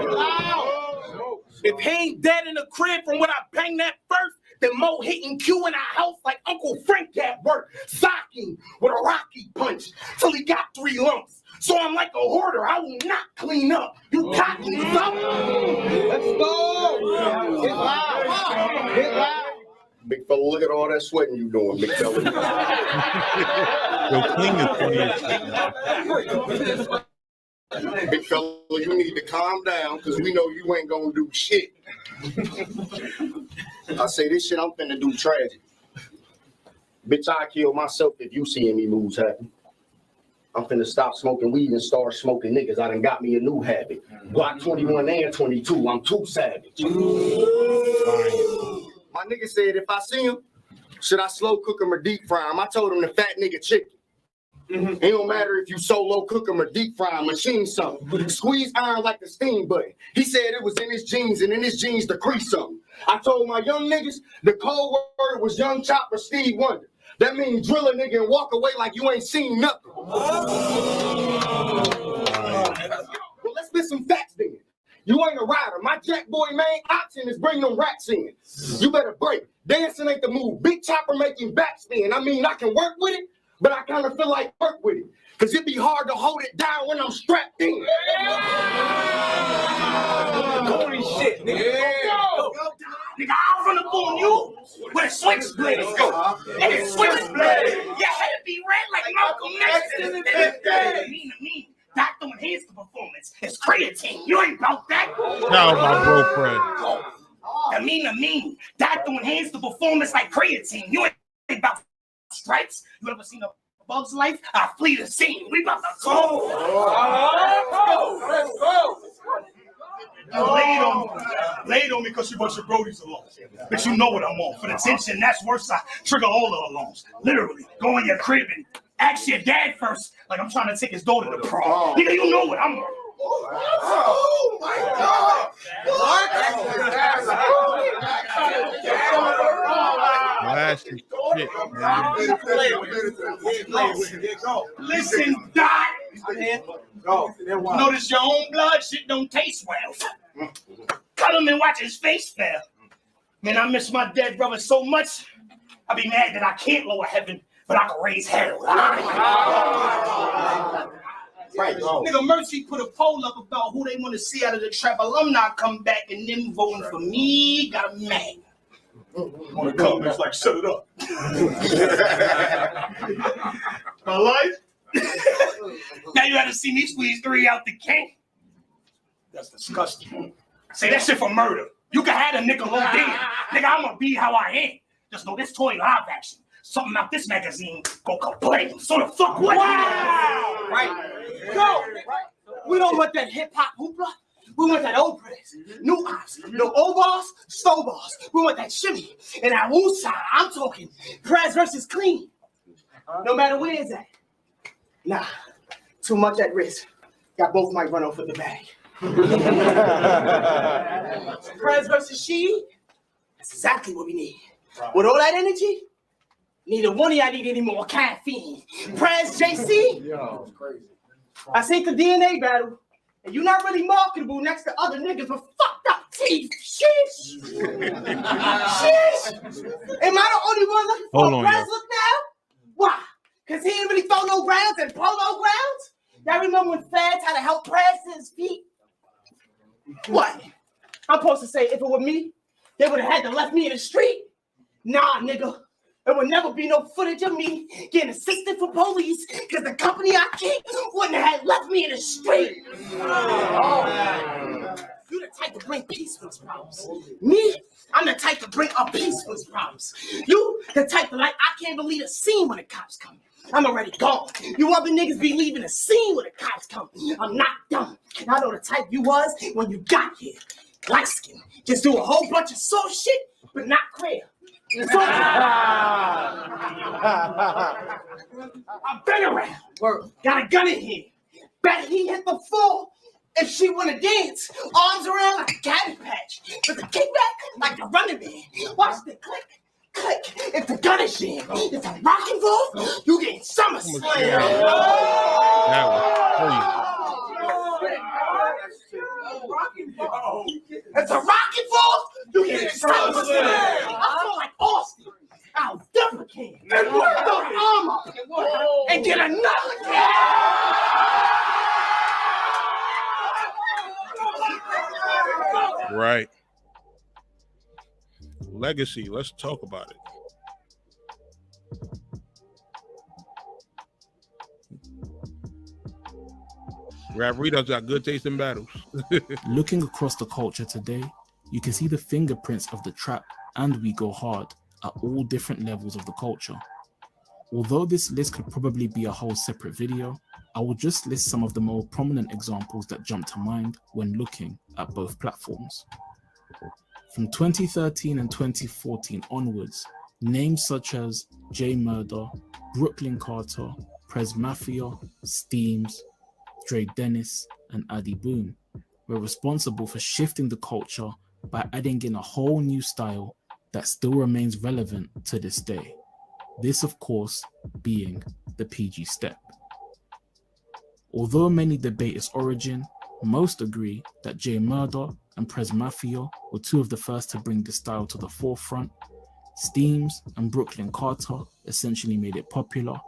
If he ain't dead in the crib from when I bang that first, then Mo hitting Q in a house like Uncle Frank at work. Socking with a rocky punch till he got 3 lumps. So I'm like a hoarder, I will not clean up. You got me up? Let's go. Get loud. Get loud. Big fella, look at all that sweating you doing, big fella. Big fella, you need to calm down because we know you ain't gonna do shit. I say this shit I'm finna do tragic. Bitch, I kill myself if you see any moves happen. I'm finna stop smoking weed and start smoking niggas. I done got me a new habit. Glock 21 and 22, I'm too savage. My nigga said if I see him, should I slow cook him or deep fry him? I told him the fat nigga chicken. It don't matter if you solo cook him or deep fry him, machine something. Squeeze iron like the steam button. He said it was in his jeans and in his jeans to crease something. I told my young niggas the code word was Young Chopper Steve Wonder. That means drill a nigga and walk away like you ain't seen nothing. Well, let's spit some facts then. You ain't a rider. My Jack Boy main option is bring them rats in. You better break. Dancing ain't the move. Big chopper making backspin. I mean, I can work with it, but I kind of feel like work with it. Because it'd be hard to hold it down when I'm strapped in. Holy shit, nigga. Go. Nigga, I'm gonna on you with a switchblade. Go. Nigga, switchblade. Your head be red like Malcolm X. Mean. That don't enhance the performance. It's creatine. You ain't about that. Now my bro friend. I mean. That don't enhance the performance like creatine. You ain't about stripes. You ever seen a bug's life? I flee the scene. We about to go. Let's go. You laid on me because you brought your brodies along. But you know what I'm on. For the tension, that's worse. I trigger all the alarms. Literally, go in your crib and ask your dad first, like I'm trying to take his daughter to prom. Nigga, you know what I'm on. Oh my God! Classic shit, man. Listen, Dot. Notice your own blood shit don't taste well. Cut him and watch his face fail. Man, I miss my dead brother so much. I be mad that I can't lower heaven, but I can raise hell. Right, Nigga, Mercy put a poll up about who they want to see out of the trap alumni come back, and them voting for me got a man. On the comments like, shut it up. My life? Now you had to see me squeeze 3 out the can. That's disgusting. Say that shit for murder. You can have a Nickelodeon. Nigga, I'ma be how I am. Just know this toy live action. Something out this magazine go complain. So the fuck what? Wow! Right. Go! We don't want that hip-hop hoopla. We want that old press. New ops. No old balls, slow balls. We want that shimmy. And that woo side. I'm talking press versus clean. No matter where it's at. Nah. Too much at risk. Got both might run off with the bag. Prez versus she, that's exactly what we need. With all that energy, neither one of y'all need any more caffeine. Prez JC, Yo, crazy. I seen the DNA battle, and you're not really marketable next to other niggas with fucked up teeth. Sheesh. Sheesh. Am I the only one looking for a Prez look now? Why? Because he didn't really throw no grounds and polo grounds? Y'all remember when Feds had to help Prez to his feet? What? I'm supposed to say if it were me, they would have had to left me in the street? Nah, nigga. There would never be no footage of me getting assisted for police because the company I keep wouldn't have left me in the street. You the type to bring peace with his problems. Me, I'm the type to bring a peace with his problems. You, the type to like, I can't believe the scene when the cops come. I'm already gone. You other niggas be leaving the scene when the cops come. I'm not dumb. I know the type you was when you got here. Light skin. Just do a whole bunch of soft shit, but not queer. So, I've been around. Got a gun in here. Bet he hit the floor if she wanna dance. Arms around like a cabbage patch. With a kickback like a running man. Watch the click. Click. If the gun is jammed, if the rock involved, you getting summer slam. That was crazy. If the rock involved, you getting summer slam. I feel like Austin. I'll duplicate. And throw the arm up and get another kick. Right. Legacy. Let's talk about it. Rap Redux got good taste in battles. Looking across the culture today, you can see the fingerprints of the trap and We Go Hard at all different levels of the culture. Although this list could probably be a whole separate video, I will just list some of the more prominent examples that jump to mind when looking at both platforms. From 2013 and 2014 onwards, names such as J Murder, Brooklyn Carter, Prez Mafia, Steams, Dre Dennis, and Addy Boom were responsible for shifting the culture by adding in a whole new style that still remains relevant to this day. This, of course, being the PG step. Although many debate its origin, most agree that J Murder and Prez Mafia were two of the first to bring this style to the forefront. Steams and Brooklyn Carter essentially made it popular.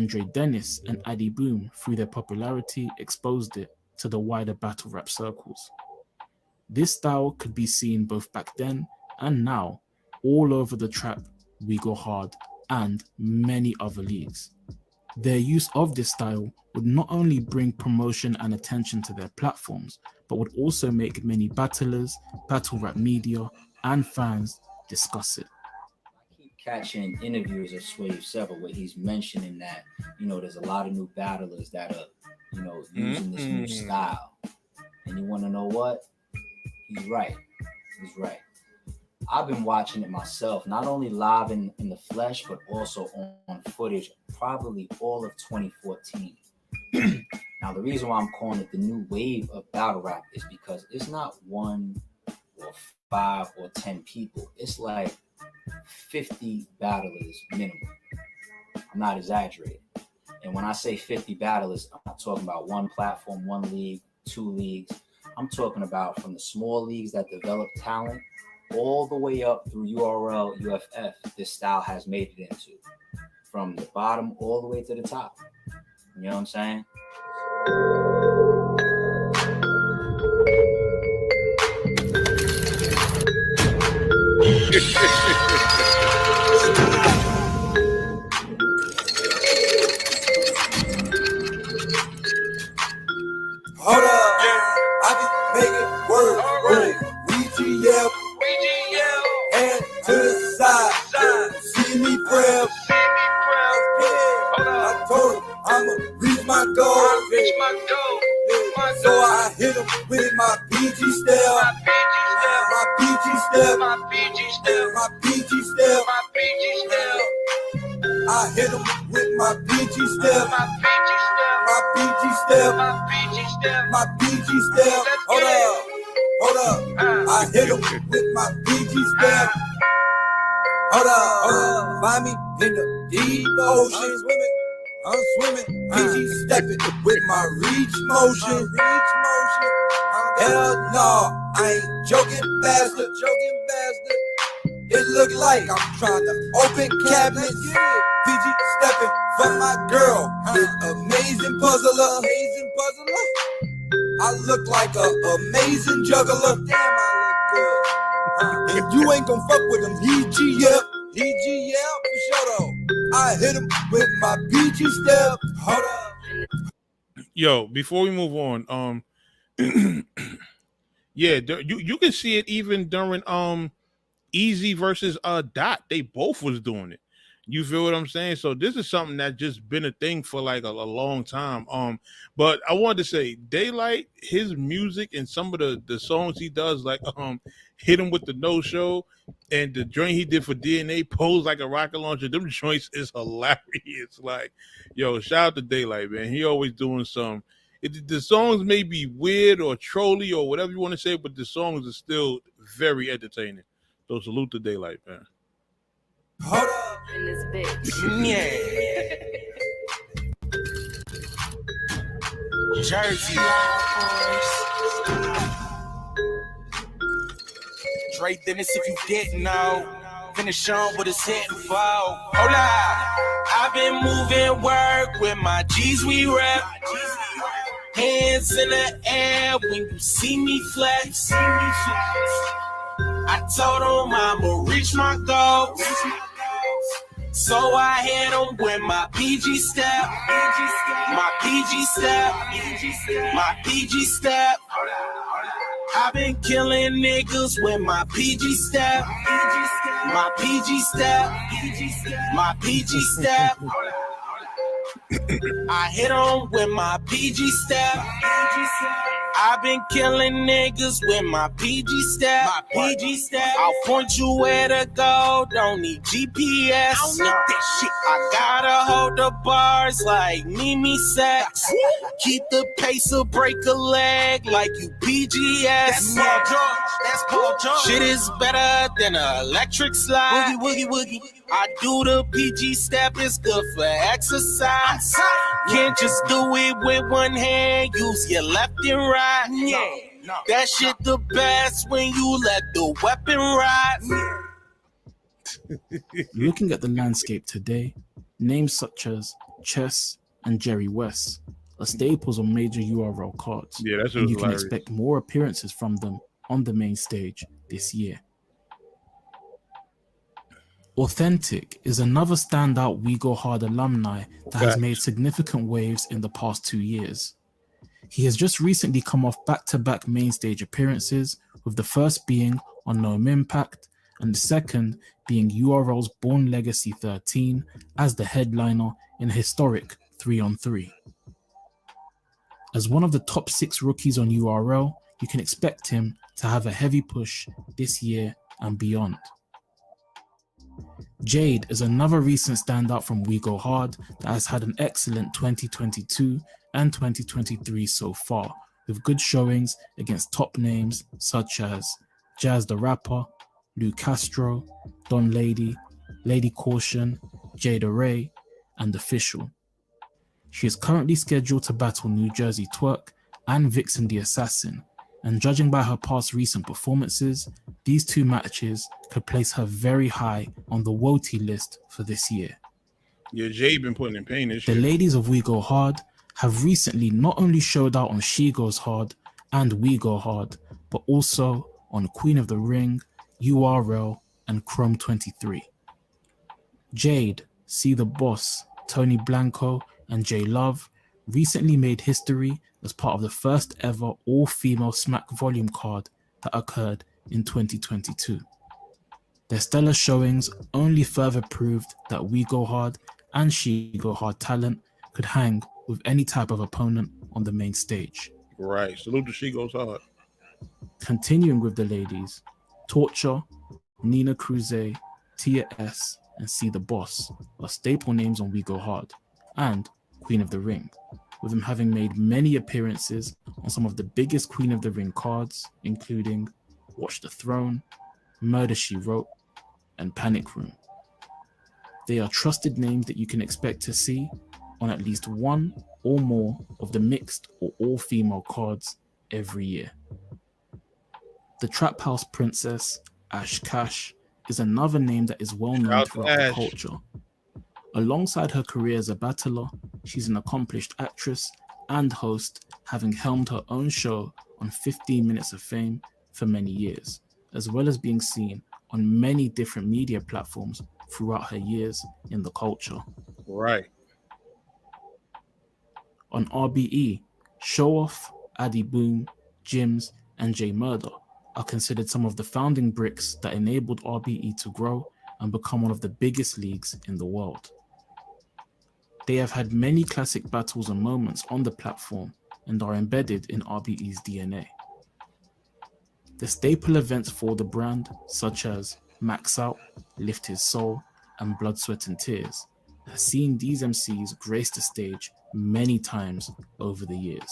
Dre Dennis and Addy Boom, through their popularity, exposed it to the wider battle rap circles. This style could be seen both back then and now all over the trap, We Go Hard, and many other leagues. Their use of this style would not only bring promotion and attention to their platforms, but would also make many battlers, battle rap media, and fans discuss it. catching interviews of Swave Several where he's mentioning that, you know, there's a lot of new battlers that are, you know, using this new style. And you want to know what? He's right. He's right. I've been watching it myself, not only live in the flesh, but also on footage, probably all of 2014. Now, the reason why I'm calling it the new wave of battle rap is because it's not 1 or 5 or 10 people. It's like 50 battlers minimum. I'm not exaggerating. And when I say 50 battlers, I'm not talking about one platform, one league, 2 leagues. I'm talking about from the small leagues that develop talent all the way up through URL, UFF, this style has made it into. From the bottom all the way to the top. You know what I'm saying? Hold up, I be making work. WeGL, hand to the side. See me prep. I told him I'ma reach my goal. So I hit him with my PG step. My PG step. My PG step. I hit him with my PG step. My PG step. My PG step. Hold up. I hit him with my PG step. Hold up. Find me in the deep ocean. I'm swimming, PG stepping with my reach motion. Hell no, I ain't joking, bastard. It look like I'm trying to open cabinets. PG stepping for my girl, this amazing puzzler. I look like an amazing juggler. Damn, I look good. And you ain't gon' fuck with him. He GL for sure though. I hit him with my PG step. Hold up. Yo, before we move on, yeah, you can see it even during Easy versus Dot. They both was doing it. You feel what I'm saying? So this is something that just been a thing for like a long time. But I wanted to say, Daylight, his music and some of the songs he does, like Hit Him with the No Show and the joint he did for DNA, Pose Like a Rocket Launcher. Them joints is hilarious. Like, yo, shout out to Daylight, man. He always doing some. The songs may be weird or trolly or whatever you want to say, but the songs are still very entertaining. So salute to Daylight, man. Hold up. In this bitch. Yeah. Jersey. Dre Dennis, if you didn't know. Finish on with his hit and fall. Hold up. I've been moving work with my G's, we rap. Hands in the air when you see me flex. I told him I'ma reach my goals. So I hit him with my PG step. My PG step. My PG step. I've been killing niggas with my PG step. My PG step. My PG step. I hit him with my PG step. I've been killing niggas with my PG step. My PG step. I'll point you where to go. Don't need GPS. I don't need that shit. I gotta hold the bars like Mimi Sex. Keep the pace or break a leg like you PGS. That's Paul George. That's Paul George. Shit is better than an electric slide. Woogie, woogie, woogie. I do the PG step. It's good for exercise. Can't just do it with one hand. Use your left and right. Yeah, that shit the best when you let the weapon ride. Looking at the landscape today, names such as Chess and Jerry West are staples on major URL cards. Yeah, that's and you can hilarious. expect more appearances from them on the main stage this year. Authentic is another standout WegoHard alumni that has made significant waves in the past 2 years. He has just recently come off back-to-back main stage appearances, with the first being on No Impact and the second being URL's Born Legacy 13 as the headliner in a historic 3-on-3. As one of the top 6 rookies on URL, you can expect him to have a heavy push this year and beyond. Jade is another recent standout from WegoHard that has had an excellent 2022 and 2023 so far, with good showings against top names such as Jazz the Rapper, Lou Castro, Don Lady, Lady Caution, Jada Ray, and Official. She is currently scheduled to battle New Jersey Twerk and Vixen the Assassin, and judging by her past recent performances, these 2 matches could place her very high on the WOTY list for this year. Yeah, Jay been putting in pain this The year. ladies of WegoHard have recently not only showed out on She Goes Hard and WegoHard, but also on Queen of the Ring, URL, and Chrome 23. Jade, See the Boss, Tony Blanco, and J Love recently made history as part of the first ever all-female Smack volume card that occurred in 2022. Their stellar showings only further proved that WegoHard and She Go Hard talent could hang with any type of opponent on the main stage. Right. Salute to She Goes Hard. Continuing with the ladies, Torture, Nina Cruze, Tia S, and See the Boss are staple names on WegoHard, and Queen of the Ring, with them having made many appearances on some of the biggest Queen of the Ring cards, including Watch the Throne, Murder She Wrote, and Panic Room. They are trusted names that you can expect to see on at least one or more of the mixed or all-female cards every year. The Trap House Princess, Ash Cash, is another name that is well known throughout the culture. Alongside her career as a battler, she's an accomplished actress and host, having helmed her own show on 15 Minutes of Fame for many years, as well as being seen on many different media platforms throughout her years in the culture. Right. On RBE, Show Off, Addy Boom, Jims, and J Murder are considered some of the founding bricks that enabled RBE to grow and become one of the biggest leagues in the world. They have had many classic battles and moments on the platform and are embedded in RBE's DNA. The staple events for the brand, such as Max Out, Lift His Soul, and Blood, Sweat and Tears, have seen these MCs grace the stage many times over the years.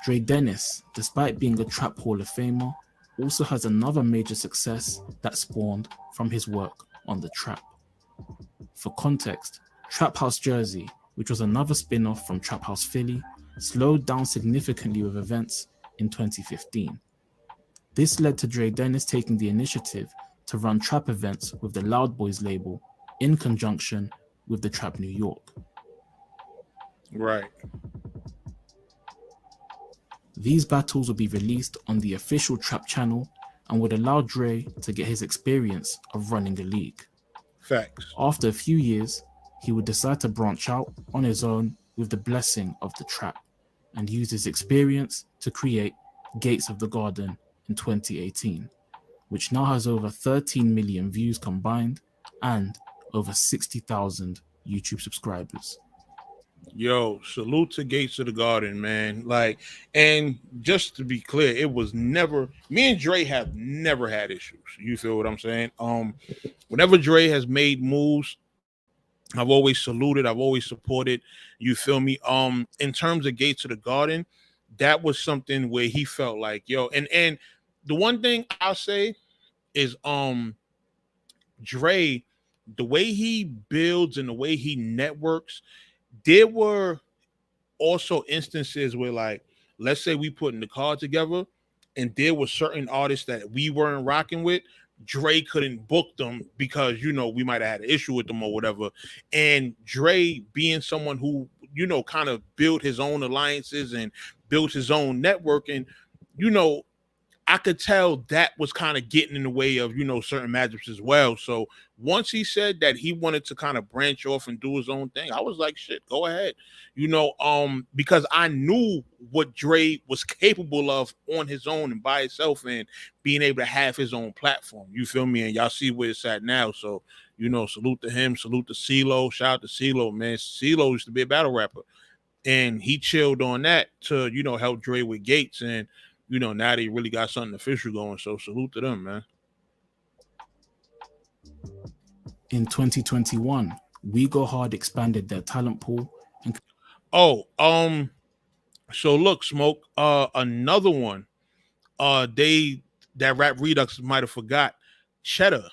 Dre Dennis, despite being a Trap Hall of Famer, also has another major success that spawned from his work on the Trap. For context, Trap House Jersey, which was another spin-off from Trap House Philly, slowed down significantly with events in 2015. This led to Dre Dennis taking the initiative to run trap events with the Loud Boys label in conjunction with the Trap New York. Right. These battles would be released on the official Trap channel and would allow Dre to get his experience of running a league. Facts. After a few years, he would decide to branch out on his own with the blessing of the Trap and use his experience to create Gates of the Garden in 2018, which now has over 13 million views combined and over 60,000 YouTube subscribers. Yo, salute to Gates of the Garden, man. Like, and just to be clear, it was never, me and Dre have never had issues. You feel what I'm saying? Whenever Dre has made moves, I've always saluted, I've always supported. You feel me? In terms of Gates of the Garden, that was something where he felt like, yo, and the one thing I'll say is Dre, the way he builds and the way he networks, there were also instances where, like, let's say we putting the card together and there were certain artists that we weren't rocking with, Dre couldn't book them because, you know, we might have had an issue with them or whatever. And Dre, being someone who, you know, kind of built his own alliances and built his own network, and, you know, I could tell that was kind of getting in the way of, certain matchups as well. So once he said that he wanted to kind of branch off and do his own thing, I was like, shit, go ahead. Because I knew what Dre was capable of on his own and by himself and being able to have his own platform. You feel me? And y'all see where it's at now. So, salute to him, salute to CeeLo. Shout out to CeeLo, man. CeeLo used to be a battle rapper. And he chilled on that to, help Dre with Gates. And, now they really got something official going. So salute to them, man. In 2021, WegoHard expanded their talent pool. So look, Smoke, another one. That Rap Redux might have forgot. Cheddar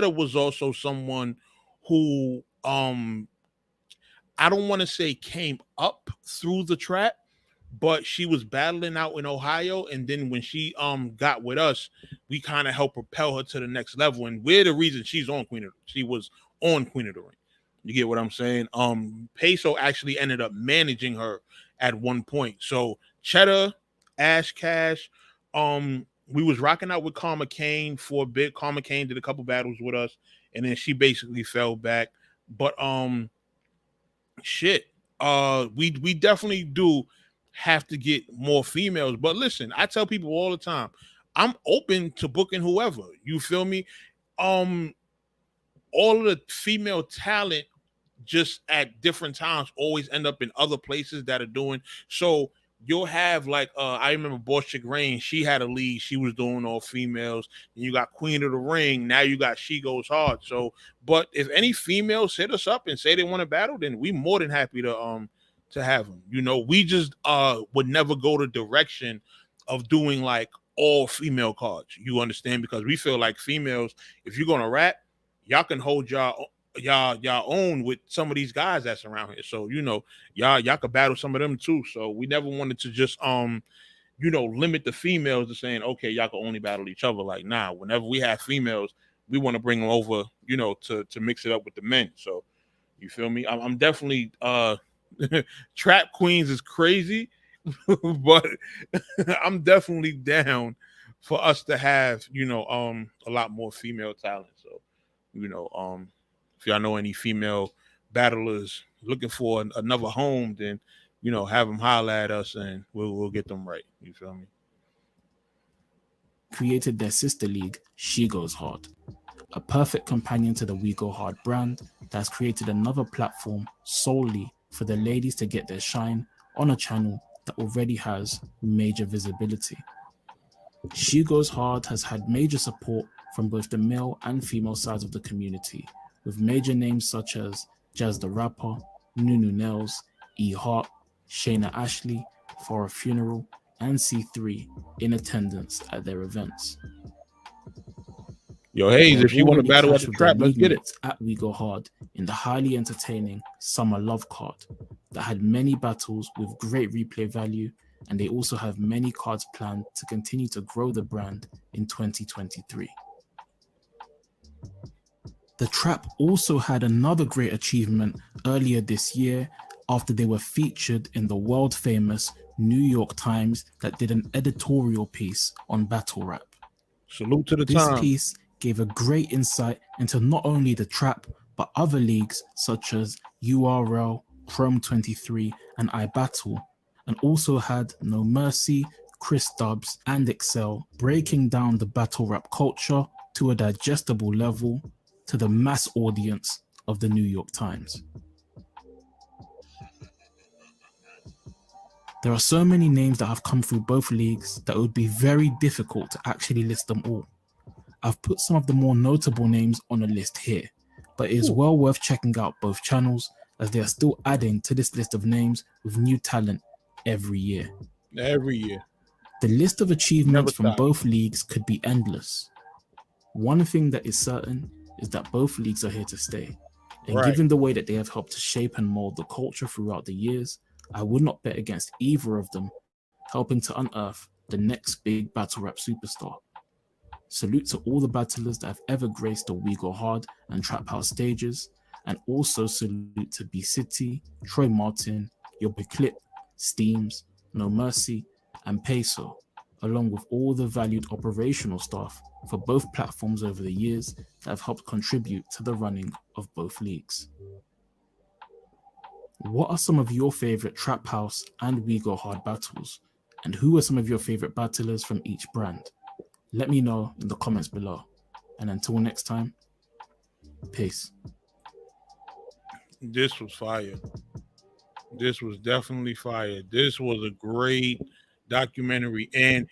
was also someone who I don't want to say came up through the trap, but she was battling out in Ohio, and then when she got with us, we kind of helped propel her to the next level. And we're the reason she was on Queen of the Ring. You get what I'm saying? Peso actually ended up managing her at one point. So Cheddar, Ash Cash, we was rocking out with Karma Kane for a bit. Karma Kane did a couple battles with us, and then she basically fell back. But we definitely do have to get more females. But listen, I tell people all the time, I'm open to booking whoever. You feel me? All of the female talent just at different times always end up in other places that are doing. So you'll have like I remember Boss Chick Rain, she had a lead, she was doing all females. And you got Queen of the Ring, now you got She Goes Hard. So, but if any females hit us up and say they want to battle, then we more than happy to have them. We just would never go the direction of doing like all female cards. You understand? Because we feel like females, if you're gonna rap, y'all can hold y'all own with some of these guys that's around here. So y'all could battle some of them too. So we never wanted to just limit the females to saying, okay, y'all can only battle each other. Like, nah, whenever we have females, we want to bring them over, to mix it up with the men. So you feel me? I'm definitely Trap Queens is crazy, but I'm definitely down for us to have a lot more female talent. So if y'all know any female battlers looking for another home, then have them holler at us and we'll get them right. You feel me? Created their sister league, She Goes Hard, a perfect companion to the WegoHard brand that's created another platform solely for the ladies to get their shine on a channel that already has major visibility. She Goes Hard has had major support from both the male and female sides of the community, with major names such as Jazz the Rapper, Nunu Nails, E Hart, Shayna Ashley, For a Funeral, and C3 in attendance at their events. Yo, Hayes, if you want to battle at the trap, let's get it. At WegoHard in the highly entertaining Summer Love card that had many battles with great replay value, and they also have many cards planned to continue to grow the brand in 2023. The Trap also had another great achievement earlier this year after they were featured in the world famous New York Times that did an editorial piece on battle rap. Salute to the This time. piece gave a great insight into not only the Trap, but other leagues such as URL, Chrome 23, and iBattle, and also had No Mercy, Chris Dubs, and Excel breaking down the battle rap culture to a digestible level to the mass audience of the New York Times. There are so many names that have come through both leagues that it would be very difficult to actually list them all. I've put some of the more notable names on a list here, but it is well worth checking out both channels as they are still adding to this list of names with new talent every year. Every year. The list of achievements from both leagues could be endless. One thing that is certain is that both leagues are here to stay. And given the way that they have helped to shape and mold the culture throughout the years, I would not bet against either of them helping to unearth the next big battle rap superstar. Salute to all the battlers that have ever graced the WegoHard and Trap House stages, and also salute to B-City, Troy Martin, Yobe Clip, Steams, No Mercy, and Peso along with all the valued operational staff for both platforms over the years that have helped contribute to the running of both leagues. What are some of your favorite Trap House and WegoHard battles? And who are some of your favorite battlers from each brand? Let me know in the comments below. And until next time, peace. This was fire. This was definitely fire. This was a great documentary, and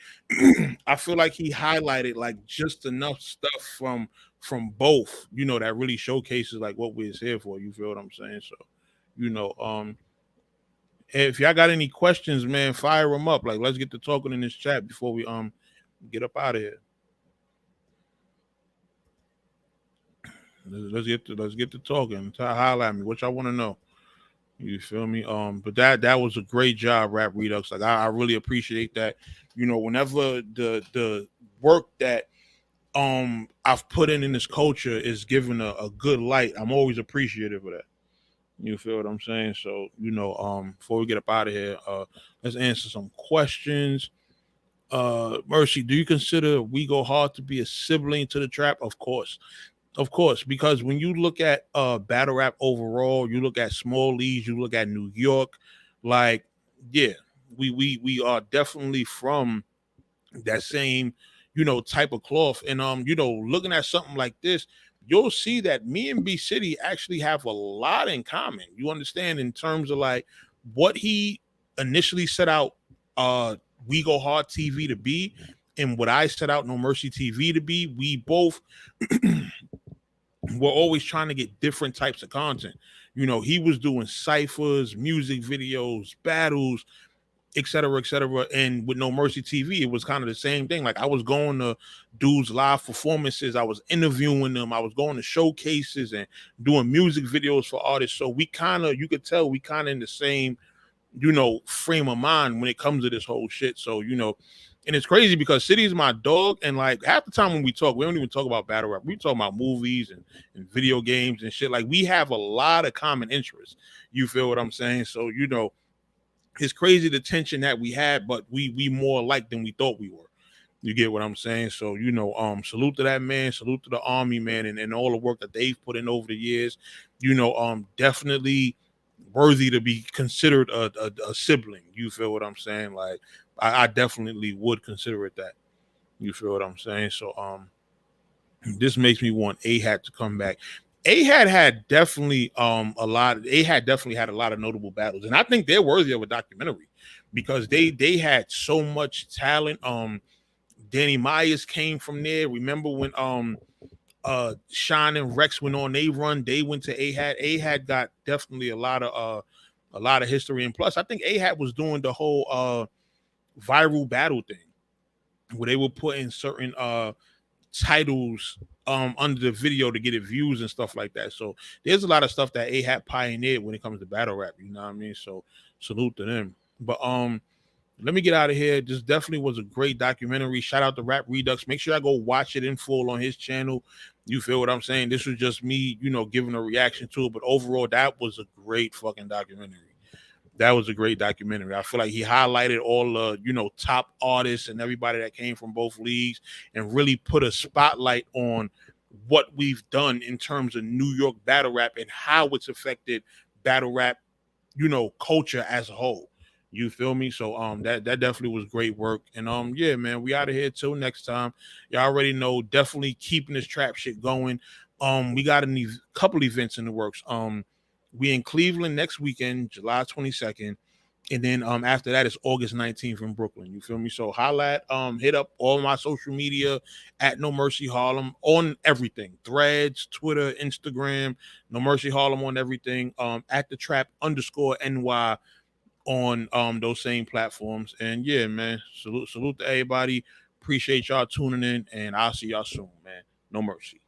I feel like he highlighted like just enough stuff from both, you know, that really showcases like what we're here for. You feel what I'm saying? So, you know, if y'all got any questions, man, fire them up. Like, let's get to talking in this chat before we get up out of here. Let's get to talking. Highlight me. What y'all want to know? You feel me? But that was a great job, Rap Redux. Like I really appreciate that. You know, whenever the work that I've put in this culture is given a good light, I'm always appreciative of that. You feel what I'm saying? So, you know, before we get up out of here, let's answer some questions. Mercy, do you consider WegoHard to be a sibling to the Trap? Of course. Of course, because when you look at battle rap overall, you look at small leagues, you look at New York, like, yeah, we are definitely from that same, you know, type of cloth. And you know, looking at something like this, you'll see that me and B City actually have a lot in common. You understand, in terms of like what he initially set out WegoHard TV to be, and what I set out No Mercy TV to be. We both we're always trying to get different types of content. You know, he was doing ciphers, music videos, battles, etc., etc. And with No Mercy TV, it was kind of the same thing. Like I was going to dudes' live performances, I was interviewing them, I was going to showcases and doing music videos for artists. So we kind of, you could tell we kind of in the same, you know, frame of mind when it comes to this whole shit. So, you know, and it's crazy because City is my dog, and like half the time when we talk, we don't even talk about battle rap. We talk about movies and video games and shit. Like we have a lot of common interests. You feel what I'm saying? So, you know, it's crazy the tension that we had, but we more alike than we thought we were. You get what I'm saying? So, you know, salute to that man, salute to the Army, man, and all the work that they've put in over the years. You know, definitely worthy to be considered a sibling. You feel what I'm saying? Like I definitely would consider it that. You feel what I'm saying? So this makes me want A-Hat to come back. A-Hat had definitely A-Hat definitely had a lot of notable battles, and I think they're worthy of a documentary because they had so much talent. Danny Myers came from there. Remember when Sean and Rex went on they run, they went to A-Hat. A-Hat got definitely a lot of history, and plus I think A-Hat was doing the whole viral battle thing where they were putting certain titles under the video to get it views and stuff like that. So there's a lot of stuff that A-Hat pioneered when it comes to battle rap, you know what I mean? So salute to them. But let me get out of here. This definitely was a great documentary. Shout out to Rap Redux. Make sure I go watch it in full on his channel. You feel what I'm saying? This was just me, you know, giving a reaction to it. But overall, that was a great fucking documentary. That was a great documentary. I feel like he highlighted all the, you know, top artists and everybody that came from both leagues and really put a spotlight on what we've done in terms of New York battle rap and how it's affected battle rap, you know, culture as a whole. You feel me? So that definitely was great work. And yeah, man, we out of here till next time. Y'all already know, definitely keeping this trap shit going. We got a couple events in the works. We in Cleveland next weekend, July 22nd. And then after that, it's August 19th in Brooklyn. You feel me? So holla at, hit up all my social media at No Mercy Harlem on everything. Threads, Twitter, Instagram, No Mercy Harlem on everything. At the trap _NY on those same platforms. And yeah, man, salute to everybody. Appreciate y'all tuning in, and I'll see y'all soon, man. No Mercy.